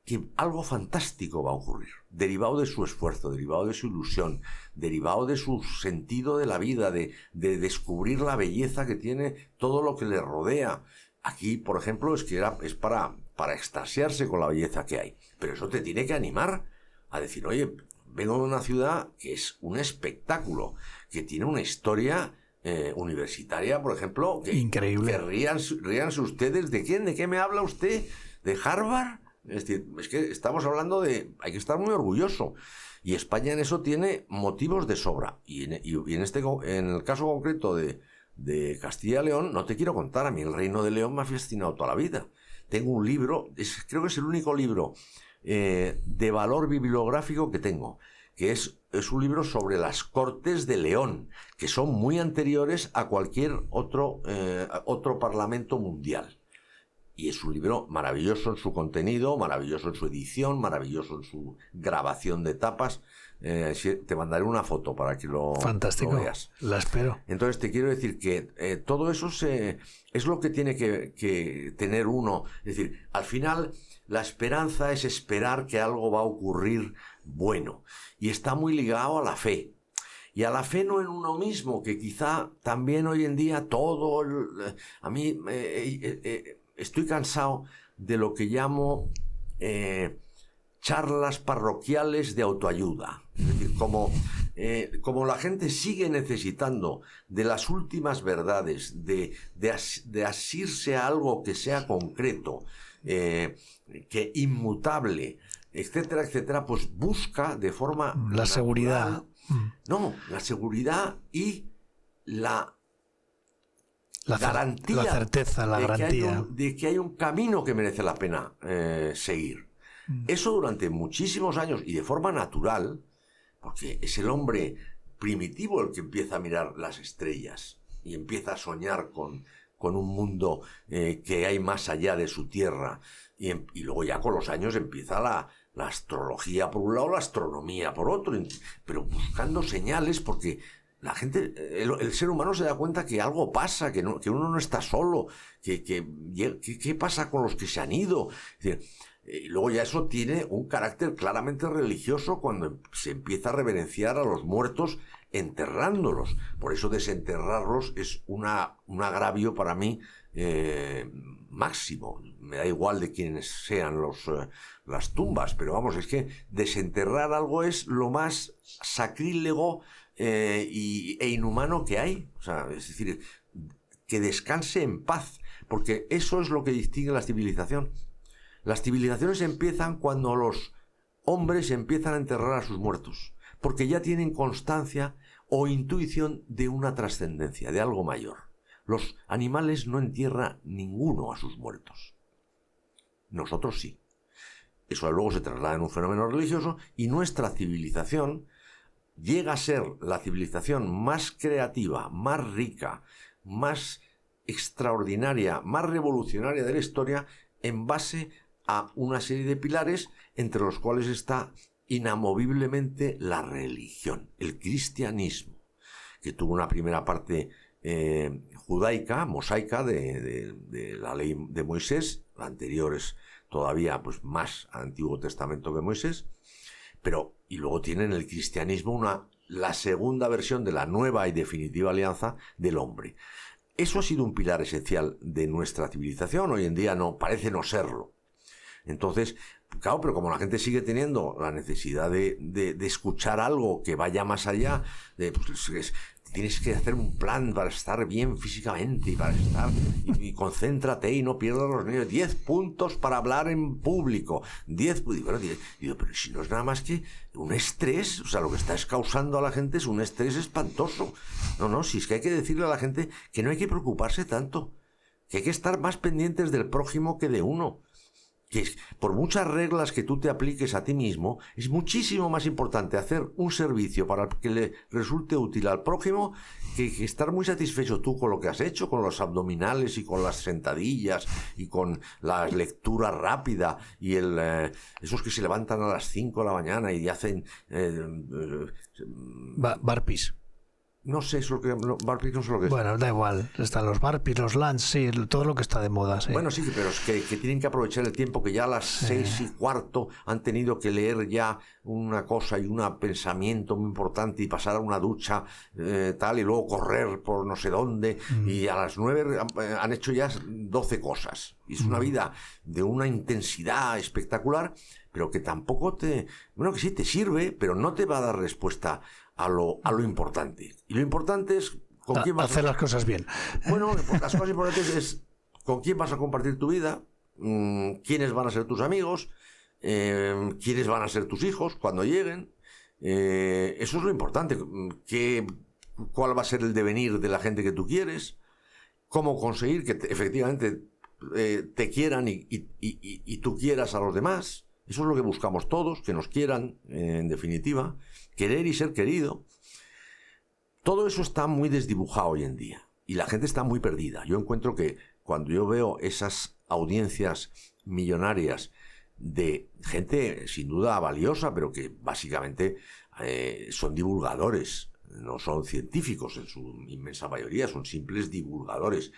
que algo fantástico va a ocurrir, derivado de su esfuerzo, derivado de su ilusión, derivado de su sentido de la vida, de descubrir la belleza que tiene todo lo que le rodea. Aquí, por ejemplo, es para extasiarse con la belleza que hay. Pero eso te tiene que animar a decir, oye, vengo de una ciudad que es un espectáculo, que tiene una historia universitaria, por ejemplo, que, increíble. Que ríanse ustedes. ¿De quién? ¿De qué me habla usted? ¿De Harvard? Es decir, es que estamos hablando hay que estar muy orgulloso. Y España en eso tiene motivos de sobra. Y en el caso concreto de Castilla y León, no te quiero contar, a mí el Reino de León me ha fascinado toda la vida. Tengo un libro, creo que es el único libro de valor bibliográfico que tengo, que es un libro sobre las Cortes de León, que son muy anteriores a cualquier otro parlamento mundial. Y es un libro maravilloso en su contenido, maravilloso en su edición, maravilloso en su grabación de tapas. Te mandaré una foto para que lo veas. La espero. Entonces te quiero decir que todo eso es lo que tiene que tener uno. Es decir, al final la esperanza es esperar que algo va a ocurrir bueno. Y está muy ligado a la fe. Y a la fe no en uno mismo, que quizá también hoy en día a mí estoy cansado de lo que llamo charlas parroquiales de autoayuda. Es decir, como la gente sigue necesitando de las últimas verdades, de asirse a algo que sea concreto, que inmutable, etcétera, etcétera, pues busca de forma la natural, seguridad. No, la seguridad y la garantía, la certeza, la garantía de que hay un camino que merece la pena seguir. Eso durante muchísimos años y de forma natural, porque es el hombre primitivo el que empieza a mirar las estrellas y empieza a soñar con un mundo que hay más allá de su tierra, y luego ya con los años empieza la astrología por un lado, la astronomía por otro, pero buscando señales, porque la gente, el ser humano se da cuenta que algo pasa, que uno no está solo, ¿qué pasa con los que se han ido? Es decir, y luego ya eso tiene un carácter claramente religioso cuando se empieza a reverenciar a los muertos enterrándolos. Por eso desenterrarlos es un agravio para mí máximo. Me da igual de quiénes sean las tumbas, pero vamos, es que desenterrar algo es lo más sacrílego e inhumano que hay. O sea, es decir, que descanse en paz, porque eso es lo que distingue la civilización. Las civilizaciones empiezan cuando los hombres empiezan a enterrar a sus muertos, porque ya tienen constancia o intuición de una trascendencia, de algo mayor. Los animales no entierran ninguno a sus muertos. Nosotros sí. Eso luego se traslada en un fenómeno religioso, y nuestra civilización llega a ser la civilización más creativa, más rica, más extraordinaria, más revolucionaria de la historia, en base a una serie de pilares entre los cuales está inamoviblemente la religión, el cristianismo, que tuvo una primera parte judaica, mosaica de la ley de Moisés. La anterior es todavía pues más Antiguo Testamento que Moisés, y luego tienen el cristianismo la segunda versión de la nueva y definitiva alianza del hombre. Eso ha sido un pilar esencial de nuestra civilización. Hoy en día parece no serlo. Entonces, Claro, pero como la gente sigue teniendo la necesidad de escuchar algo que vaya más allá, tienes que hacer un plan para estar bien físicamente y para estar... Y concéntrate y no pierdas los niños. 10 puntos para hablar en público. 10 puntos. Pero si no es nada más que un estrés, o sea, lo que estás causando a la gente es un estrés espantoso. No, si es que hay que decirle a la gente que no hay que preocuparse tanto, que hay que estar más pendientes del prójimo que de uno. Que por muchas reglas que tú te apliques a ti mismo, es muchísimo más importante hacer un servicio para que le resulte útil al prójimo que estar muy satisfecho tú con lo que has hecho, con los abdominales y con las sentadillas y con la lectura rápida y esos que se levantan a las 5 de la mañana y hacen... Burpees. No sé, eso burpees no sé lo que es. Bueno, da igual. Están los burpees, los lunges, sí, todo lo que está de moda. Sí. Bueno, sí, pero es que tienen que aprovechar el tiempo que ya a las 6:15 han tenido que leer ya una cosa y un pensamiento muy importante y pasar a una ducha tal y luego correr por no sé dónde y a las 9 han hecho ya 12 cosas. Y es una vida de una intensidad espectacular, pero que tampoco bueno, que sí te sirve, pero no te va a dar respuesta a lo importante. Y lo importante es con quién vas hacer las cosas bien. Bueno, las cosas importantes es con quién vas a compartir tu vida, quiénes van a ser tus amigos, quiénes van a ser tus hijos cuando lleguen. Eso es lo importante. ¿Cuál va a ser el devenir de la gente que tú quieres? ¿Cómo conseguir que efectivamente te quieran y tú quieras a los demás? Eso es lo que buscamos todos, que nos quieran, en definitiva. Querer y ser querido. Todo eso está muy desdibujado hoy en día y la gente está muy perdida. Yo encuentro que cuando yo veo esas audiencias millonarias de gente sin duda valiosa, pero que básicamente son divulgadores, no son científicos en su inmensa mayoría, son simples divulgadores.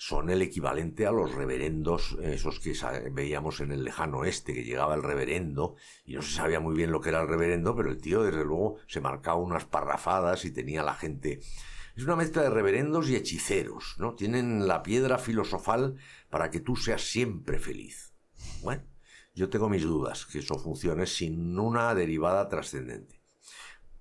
Son el equivalente a los reverendos, esos que veíamos en el lejano oeste, que llegaba el reverendo y no se sabía muy bien lo que era el reverendo, pero el tío desde luego se marcaba unas parrafadas y tenía la gente... Es una mezcla de reverendos y hechiceros, ¿no? Tienen la piedra filosofal para que tú seas siempre feliz. Bueno, yo tengo mis dudas que eso funcione sin una derivada trascendente.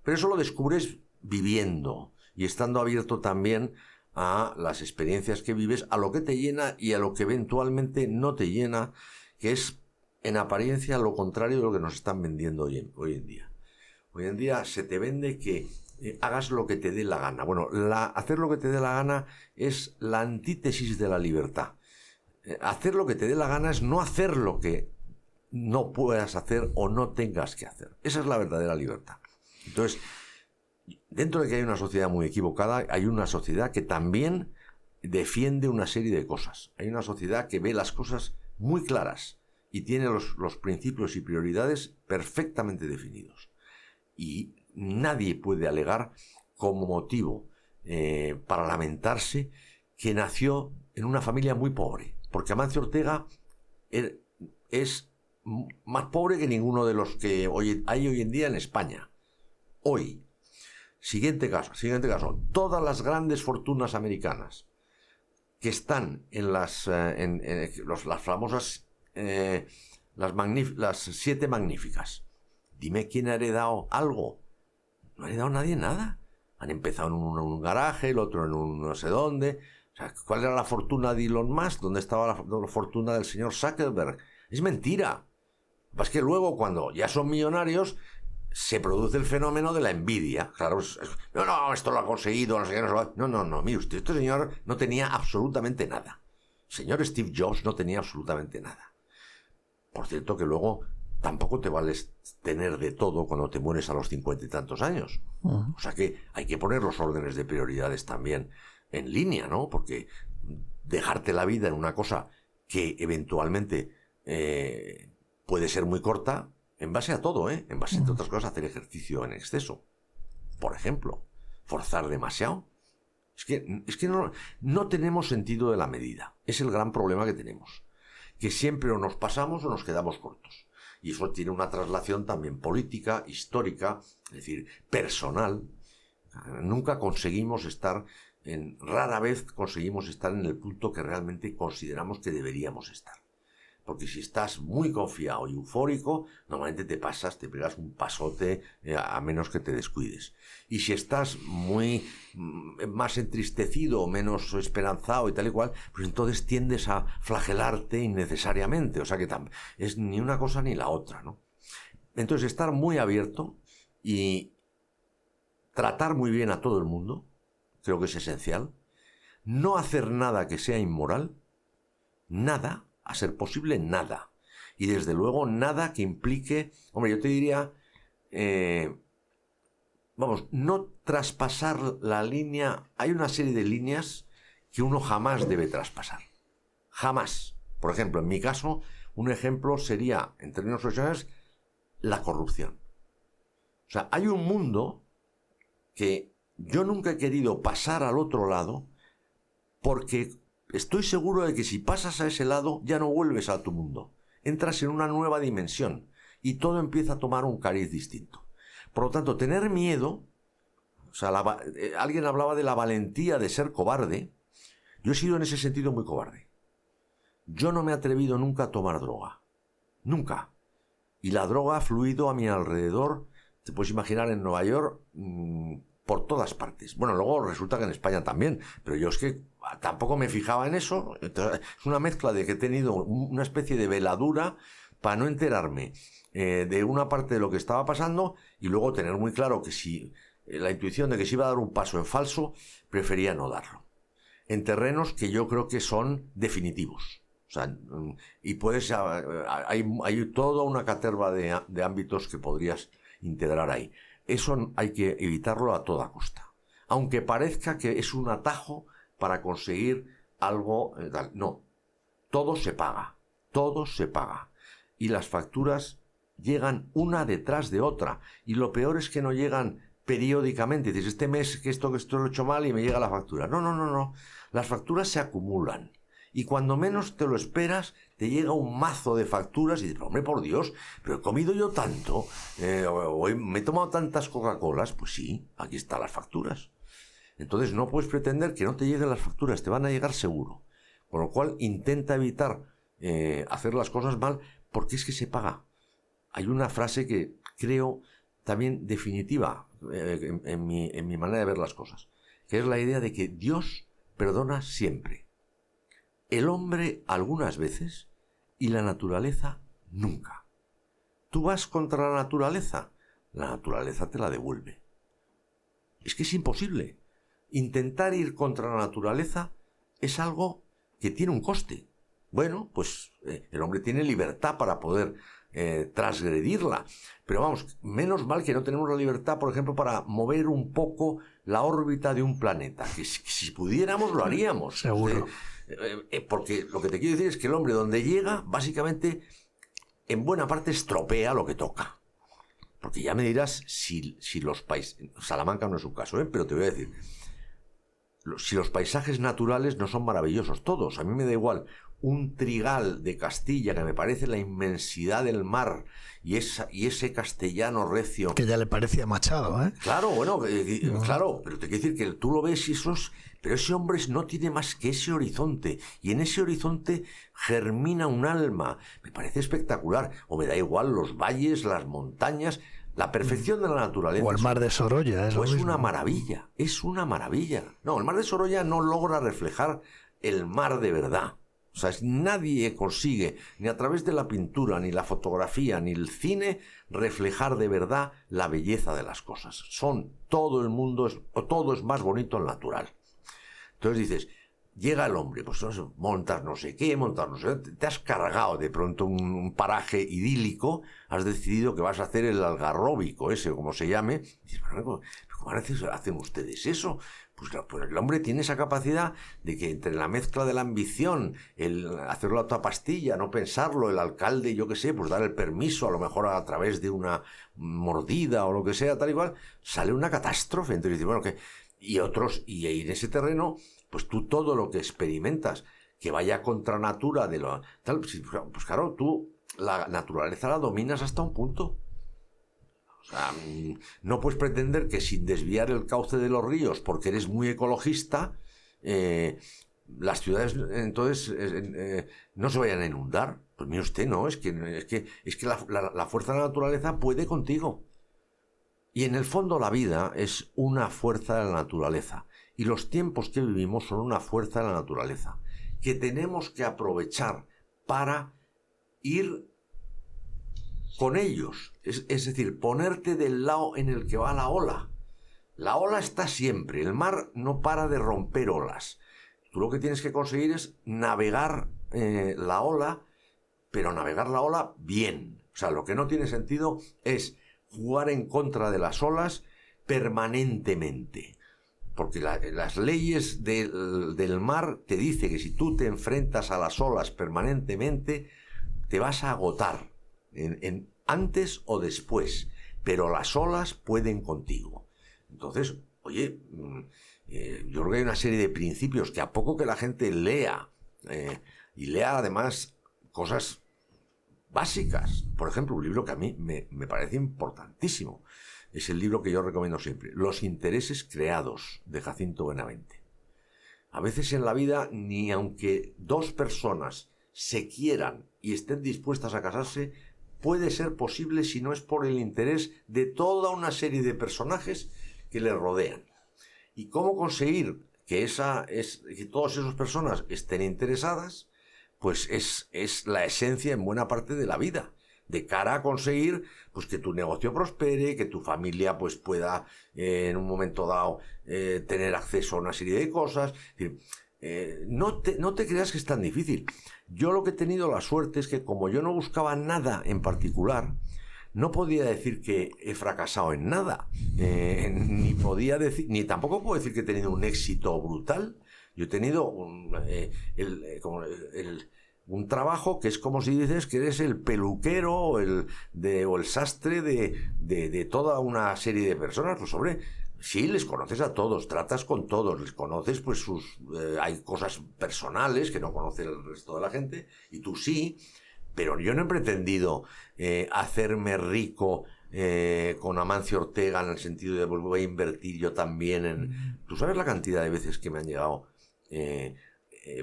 Pero eso lo descubres viviendo y estando abierto también a las experiencias que vives, a lo que te llena y a lo que eventualmente no te llena, que es en apariencia lo contrario de lo que nos están vendiendo hoy en día. Hoy en día se te vende que hagas lo que te dé la gana. Bueno, hacer lo que te dé la gana es la antítesis de la libertad. Hacer lo que te dé la gana es no hacer lo que no puedas hacer o no tengas que hacer. Esa es la verdadera libertad. Entonces, dentro de que hay una sociedad muy equivocada, hay una sociedad que también defiende una serie de cosas. Hay una sociedad que ve las cosas muy claras y tiene los principios y prioridades perfectamente definidos. Y nadie puede alegar como motivo para lamentarse que nació en una familia muy pobre. Porque Amancio Ortega es más pobre que ninguno de los que hay hoy en día en España. Hoy. Siguiente caso. Todas las grandes fortunas americanas que están en las famosas las 7 magníficas. Dime quién ha heredado algo. No ha heredado nadie nada. Han empezado en un garaje, el otro en un no sé dónde. O sea, ¿cuál era la fortuna de Elon Musk? ¿Dónde estaba la fortuna del señor Zuckerberg? Es mentira. Lo que pasa es que luego, cuando ya son millonarios, se produce el fenómeno de la envidia. Claro, no, esto lo ha conseguido, no sé qué, no, mire usted, este señor no tenía absolutamente nada. El señor Steve Jobs no tenía absolutamente nada. Por cierto que luego tampoco te vales tener de todo cuando te mueres a los 50 y tantos años. O sea que hay que poner los órdenes de prioridades también en línea, ¿no? Porque dejarte la vida en una cosa que eventualmente puede ser muy corta, en base a todo, en base, entre otras cosas, a hacer ejercicio en exceso. Por ejemplo, forzar demasiado. Es que no tenemos sentido de la medida. Es el gran problema que tenemos. Que siempre o nos pasamos o nos quedamos cortos. Y eso tiene una traslación también política, histórica, es decir, personal. Rara vez conseguimos estar en el punto que realmente consideramos que deberíamos estar. Porque si estás muy confiado y eufórico, normalmente te pegas un pasote, a menos que te descuides. Y si estás muy más entristecido o menos esperanzado y tal y cual, pues entonces tiendes a flagelarte innecesariamente. O sea que es ni una cosa ni la otra, ¿no? Entonces estar muy abierto y tratar muy bien a todo el mundo, creo que es esencial. No hacer nada que sea inmoral, nada, a ser posible, nada. Y desde luego nada que implique, hombre, yo te diría, no traspasar la línea. Hay una serie de líneas que uno jamás debe traspasar. Jamás. Por ejemplo, en mi caso, un ejemplo sería, en términos profesionales, la corrupción. O sea, hay un mundo que yo nunca he querido pasar al otro lado porque estoy seguro de que si pasas a ese lado ya no vuelves a tu mundo. Entras en una nueva dimensión y todo empieza a tomar un cariz distinto. Por lo tanto, tener miedo, o sea, alguien hablaba de la valentía de ser cobarde. Yo he sido en ese sentido muy cobarde. Yo no me he atrevido nunca a tomar droga. Nunca. Y la droga ha fluido a mi alrededor, te puedes imaginar, en Nueva York, por todas partes. Bueno, luego resulta que en España también, pero yo es que tampoco me fijaba en eso. Entonces, es una mezcla de que he tenido una especie de veladura para no enterarme de una parte de lo que estaba pasando y luego tener muy claro que si la intuición de que si iba a dar un paso en falso, prefería no darlo. En terrenos que yo creo que son definitivos. O sea, y hay toda una caterva de ámbitos que podrías integrar ahí. Eso hay que evitarlo a toda costa. Aunque parezca que es un atajo para conseguir algo tal. No. Todo se paga. Todo se paga. Y las facturas llegan una detrás de otra. Y lo peor es que no llegan periódicamente. Dices, este mes que esto lo he hecho mal y me llega la factura. No. Las facturas se acumulan. Y cuando menos te lo esperas, te llega un mazo de facturas y dices, hombre, por Dios, pero he comido yo tanto, me he tomado tantas Coca-Colas. Pues sí, aquí están las facturas. Entonces no puedes pretender que no te lleguen las facturas, te van a llegar seguro. Con lo cual intenta evitar hacer las cosas mal, porque es que se paga. Hay una frase que creo también definitiva en mi manera de ver las cosas, que es la idea de que Dios perdona siempre. El hombre algunas veces y la naturaleza nunca. Tú vas contra la naturaleza te la devuelve. Es que es imposible. Intentar ir contra la naturaleza es algo que tiene un coste. Bueno, pues el hombre tiene libertad para poder transgredirla. Pero vamos, menos mal que no tenemos la libertad, por ejemplo, para mover un poco la órbita de un planeta. Que si pudiéramos lo haríamos. Seguro. Porque lo que te quiero decir es que el hombre donde llega, básicamente, en buena parte estropea lo que toca. Porque ya me dirás si los paisajes... Salamanca no es un caso, pero te voy a decir... Si los paisajes naturales no son maravillosos todos, a mí me da igual un trigal de Castilla que me parece la inmensidad del mar y ese castellano recio que ya le parecía Machado, ¿eh? Claro, bueno, claro, pero te quiero decir que tú lo ves y pero ese hombre no tiene más que ese horizonte y en ese horizonte germina un alma. Me parece espectacular. O me da igual los valles, las montañas. La perfección de la naturaleza. O el mar de Sorolla, es una maravilla, es una maravilla. No, el mar de Sorolla no logra reflejar el mar de verdad. O sea, nadie consigue, ni a través de la pintura, ni la fotografía, ni el cine, reflejar de verdad la belleza de las cosas. Todo es más bonito en natural. Entonces dices, llega el hombre, pues montas no sé qué, te has cargado de pronto un paraje idílico, has decidido que vas a hacer el algarróbico, ese, como se llame, y dices, ¿cómo hacen ustedes eso? Pues el hombre tiene esa capacidad de que entre la mezcla de la ambición, el hacerlo a toda pastilla, no pensarlo, el alcalde, yo qué sé, pues dar el permiso, a lo mejor a través de una mordida o lo que sea, tal y cual, sale una catástrofe. Entonces dices, bueno, y en ese terreno, pues tú todo lo que experimentas que vaya contra natura de lo tal, pues claro, tú la naturaleza la dominas hasta un punto. O sea, no puedes pretender que sin desviar el cauce de los ríos, porque eres muy ecologista, las ciudades entonces no se vayan a inundar. Pues mire usted, no, es que la fuerza de la naturaleza puede contigo. Y en el fondo la vida es una fuerza de la naturaleza. Y los tiempos que vivimos son una fuerza de la naturaleza, que tenemos que aprovechar para ir con ellos. Es decir, ponerte del lado en el que va la ola. La ola está siempre, el mar no para de romper olas. Tú lo que tienes que conseguir es navegar la ola, pero navegar la ola bien. O sea, lo que no tiene sentido es jugar en contra de las olas permanentemente. Porque las leyes del mar te dicen que si tú te enfrentas a las olas permanentemente, te vas a agotar antes o después. Pero las olas pueden contigo. Entonces, oye, yo creo que hay una serie de principios que a poco que la gente lea, y lea además cosas básicas. Por ejemplo, un libro que a mí me parece importantísimo. Es el libro que yo recomiendo siempre, Los intereses creados, de Jacinto Benavente. A veces en la vida, ni aunque dos personas se quieran y estén dispuestas a casarse, puede ser posible si no es por el interés de toda una serie de personajes que le rodean. ¿Y cómo conseguir que todas esas personas estén interesadas? Pues es la esencia en buena parte de la vida, de cara a conseguir pues que tu negocio prospere, que tu familia pues pueda en un momento dado tener acceso a una serie de cosas. Es decir, no te creas que es tan difícil. Yo lo que he tenido la suerte es que como yo no buscaba nada en particular, no podía decir que he fracasado en nada, ni tampoco puedo decir que he tenido un éxito brutal. Yo he tenido un trabajo que es como si dices que eres el peluquero o el sastre de toda una serie de personas. Pues hombre, sí, les conoces a todos, tratas con todos, les conoces pues hay cosas personales que no conoce el resto de la gente, y tú sí. Pero yo no he pretendido hacerme rico con Amancio Ortega en el sentido de pues, voy a invertir yo también en... ¿Tú sabes la cantidad de veces que me han llegado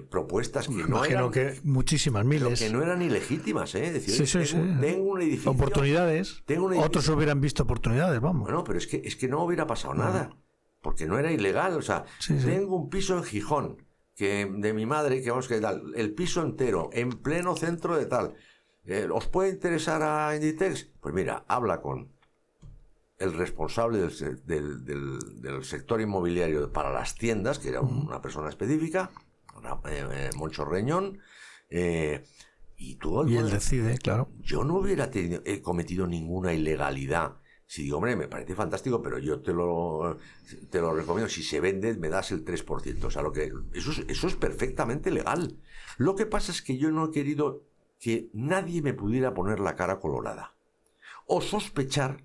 propuestas que no eran... que muchísimas, miles. Que no eran ilegítimas, ¿eh? Es decir, tengo un edificio... Oportunidades. Otros hubieran visto oportunidades, vamos. Bueno, pero es que no hubiera pasado nada, porque no era ilegal. O sea, tengo un piso en Gijón, de mi madre, que vamos que tal, el piso entero, en pleno centro de tal. ¿Os puede interesar a Inditex? Pues mira, habla con el responsable del sector inmobiliario para las tiendas, que era una persona específica, Moncho Reñón, y todo él decide, claro. Yo no hubiera cometido ninguna ilegalidad. Si digo, hombre, me parece fantástico, pero yo te lo recomiendo. Si se vende, me das el 3%. O sea, eso es perfectamente legal. Lo que pasa es que yo no he querido que nadie me pudiera poner la cara colorada o sospechar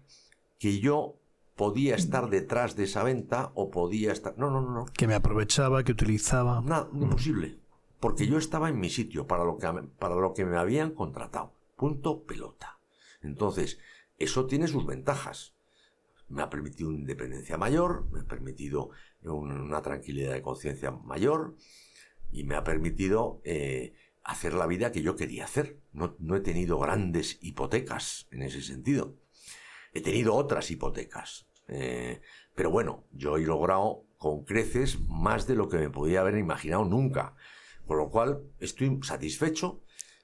que yo podía estar detrás de esa venta o podía estar... No. Que me aprovechaba, que utilizaba... Nada, imposible. Porque yo estaba en mi sitio para lo que me habían contratado. Punto pelota. Entonces, eso tiene sus ventajas. Me ha permitido una independencia mayor, me ha permitido una tranquilidad de conciencia mayor y me ha permitido hacer la vida que yo quería hacer. No he tenido grandes hipotecas en ese sentido. He tenido otras hipotecas. Pero bueno, yo he logrado con creces más de lo que me podía haber imaginado nunca. Con lo cual estoy satisfecho.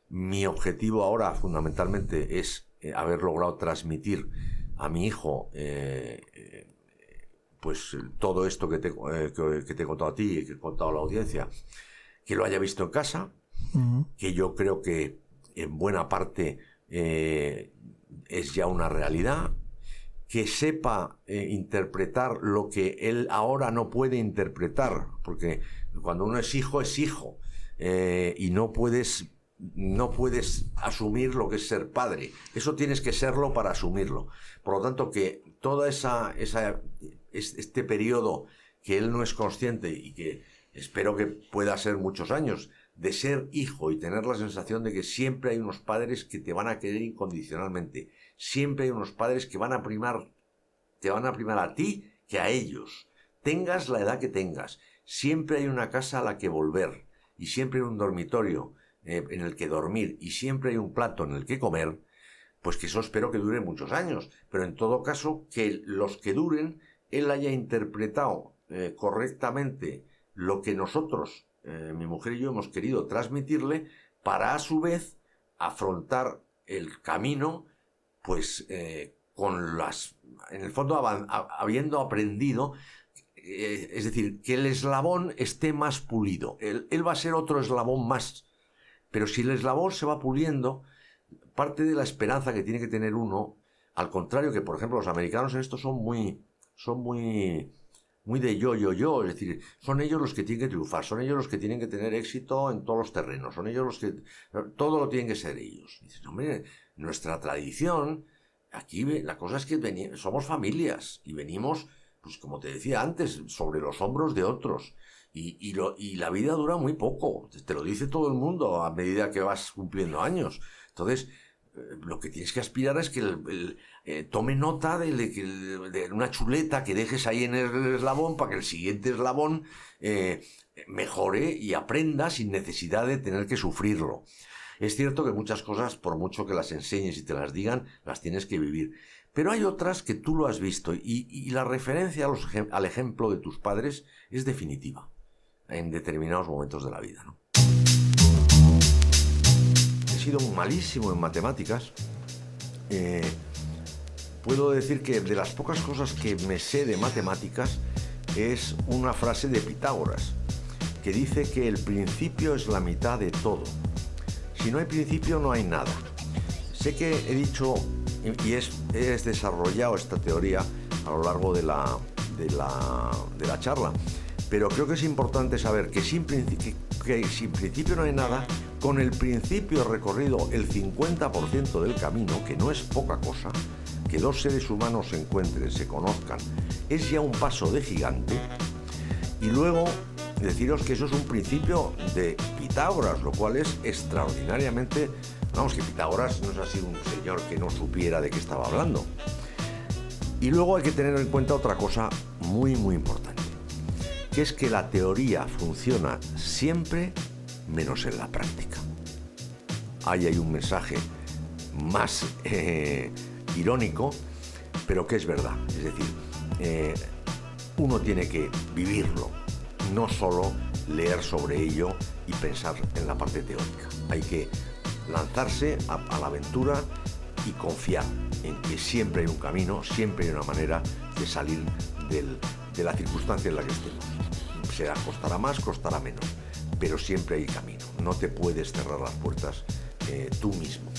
Mi objetivo ahora fundamentalmente es haber logrado transmitir a mi hijo pues todo esto que te he contado a ti y que he contado a la audiencia, que lo haya visto en casa, que yo creo que en buena parte es ya una realidad, que sepa interpretar lo que él ahora no puede interpretar, porque cuando uno es hijo, y no puedes asumir lo que es ser padre. Eso tienes que serlo para asumirlo. Por lo tanto, que toda este periodo que él no es consciente y que espero que pueda ser muchos años, de ser hijo y tener la sensación de que siempre hay unos padres que te van a querer incondicionalmente. Siempre hay unos padres que te van a primar a ti que a ellos. Tengas la edad que tengas. Siempre hay una casa a la que volver. y siempre hay un dormitorio en el que dormir y siempre hay un plato en el que comer, pues que eso espero que dure muchos años. Pero en todo caso, que los que duren, él haya interpretado correctamente lo que nosotros, mi mujer y yo, hemos querido transmitirle, para a su vez afrontar el camino, pues en el fondo habiendo aprendido, es decir, que el eslabón esté más pulido. Él va a ser otro eslabón más, pero si el eslabón se va puliendo, parte de la esperanza que tiene que tener uno, al contrario que, por ejemplo, los americanos en esto son muy de yo, es decir, son ellos los que tienen que triunfar, son ellos los que tienen que tener éxito en todos los terrenos, son ellos los que, todo lo tienen que ser ellos. Y dices, hombre, nuestra tradición, aquí la cosa es que somos familias y venimos, pues como te decía antes, sobre los hombros de otros. Y la vida dura muy poco, te lo dice todo el mundo a medida que vas cumpliendo años. Entonces, lo que tienes que aspirar es que tome nota de una chuleta que dejes ahí en el eslabón para que el siguiente eslabón mejore y aprenda sin necesidad de tener que sufrirlo. Es cierto que muchas cosas, por mucho que las enseñes y te las digan, las tienes que vivir. Pero hay otras que tú lo has visto y la referencia al ejemplo de tus padres es definitiva en determinados momentos de la vida, ¿no? He sido malísimo en matemáticas. Puedo decir que de las pocas cosas que me sé de matemáticas es una frase de Pitágoras que dice que el principio es la mitad de todo. Si no hay principio, no hay nada. Sé que he dicho y he desarrollado esta teoría a lo largo de la charla, pero creo que es importante saber que sin principio no hay nada. Con el principio recorrido el 50% del camino, que no es poca cosa, que dos seres humanos se encuentren, se conozcan, es ya un paso de gigante. Y luego deciros que eso es un principio de Pitágoras, lo cual es extraordinariamente... Vamos, que Pitágoras no es así un señor que no supiera de qué estaba hablando. Y luego hay que tener en cuenta otra cosa muy, muy importante, que es que la teoría funciona siempre menos en la práctica. Ahí hay un mensaje más irónico, pero que es verdad. Es decir, uno tiene que vivirlo, no solo leer sobre ello y pensar en la parte teórica. Hay que lanzarse a la aventura y confiar en que siempre hay un camino, siempre hay una manera de salir de la circunstancia en la que estemos. Costará más, costará menos, pero siempre hay camino. No te puedes cerrar las puertas tú mismo.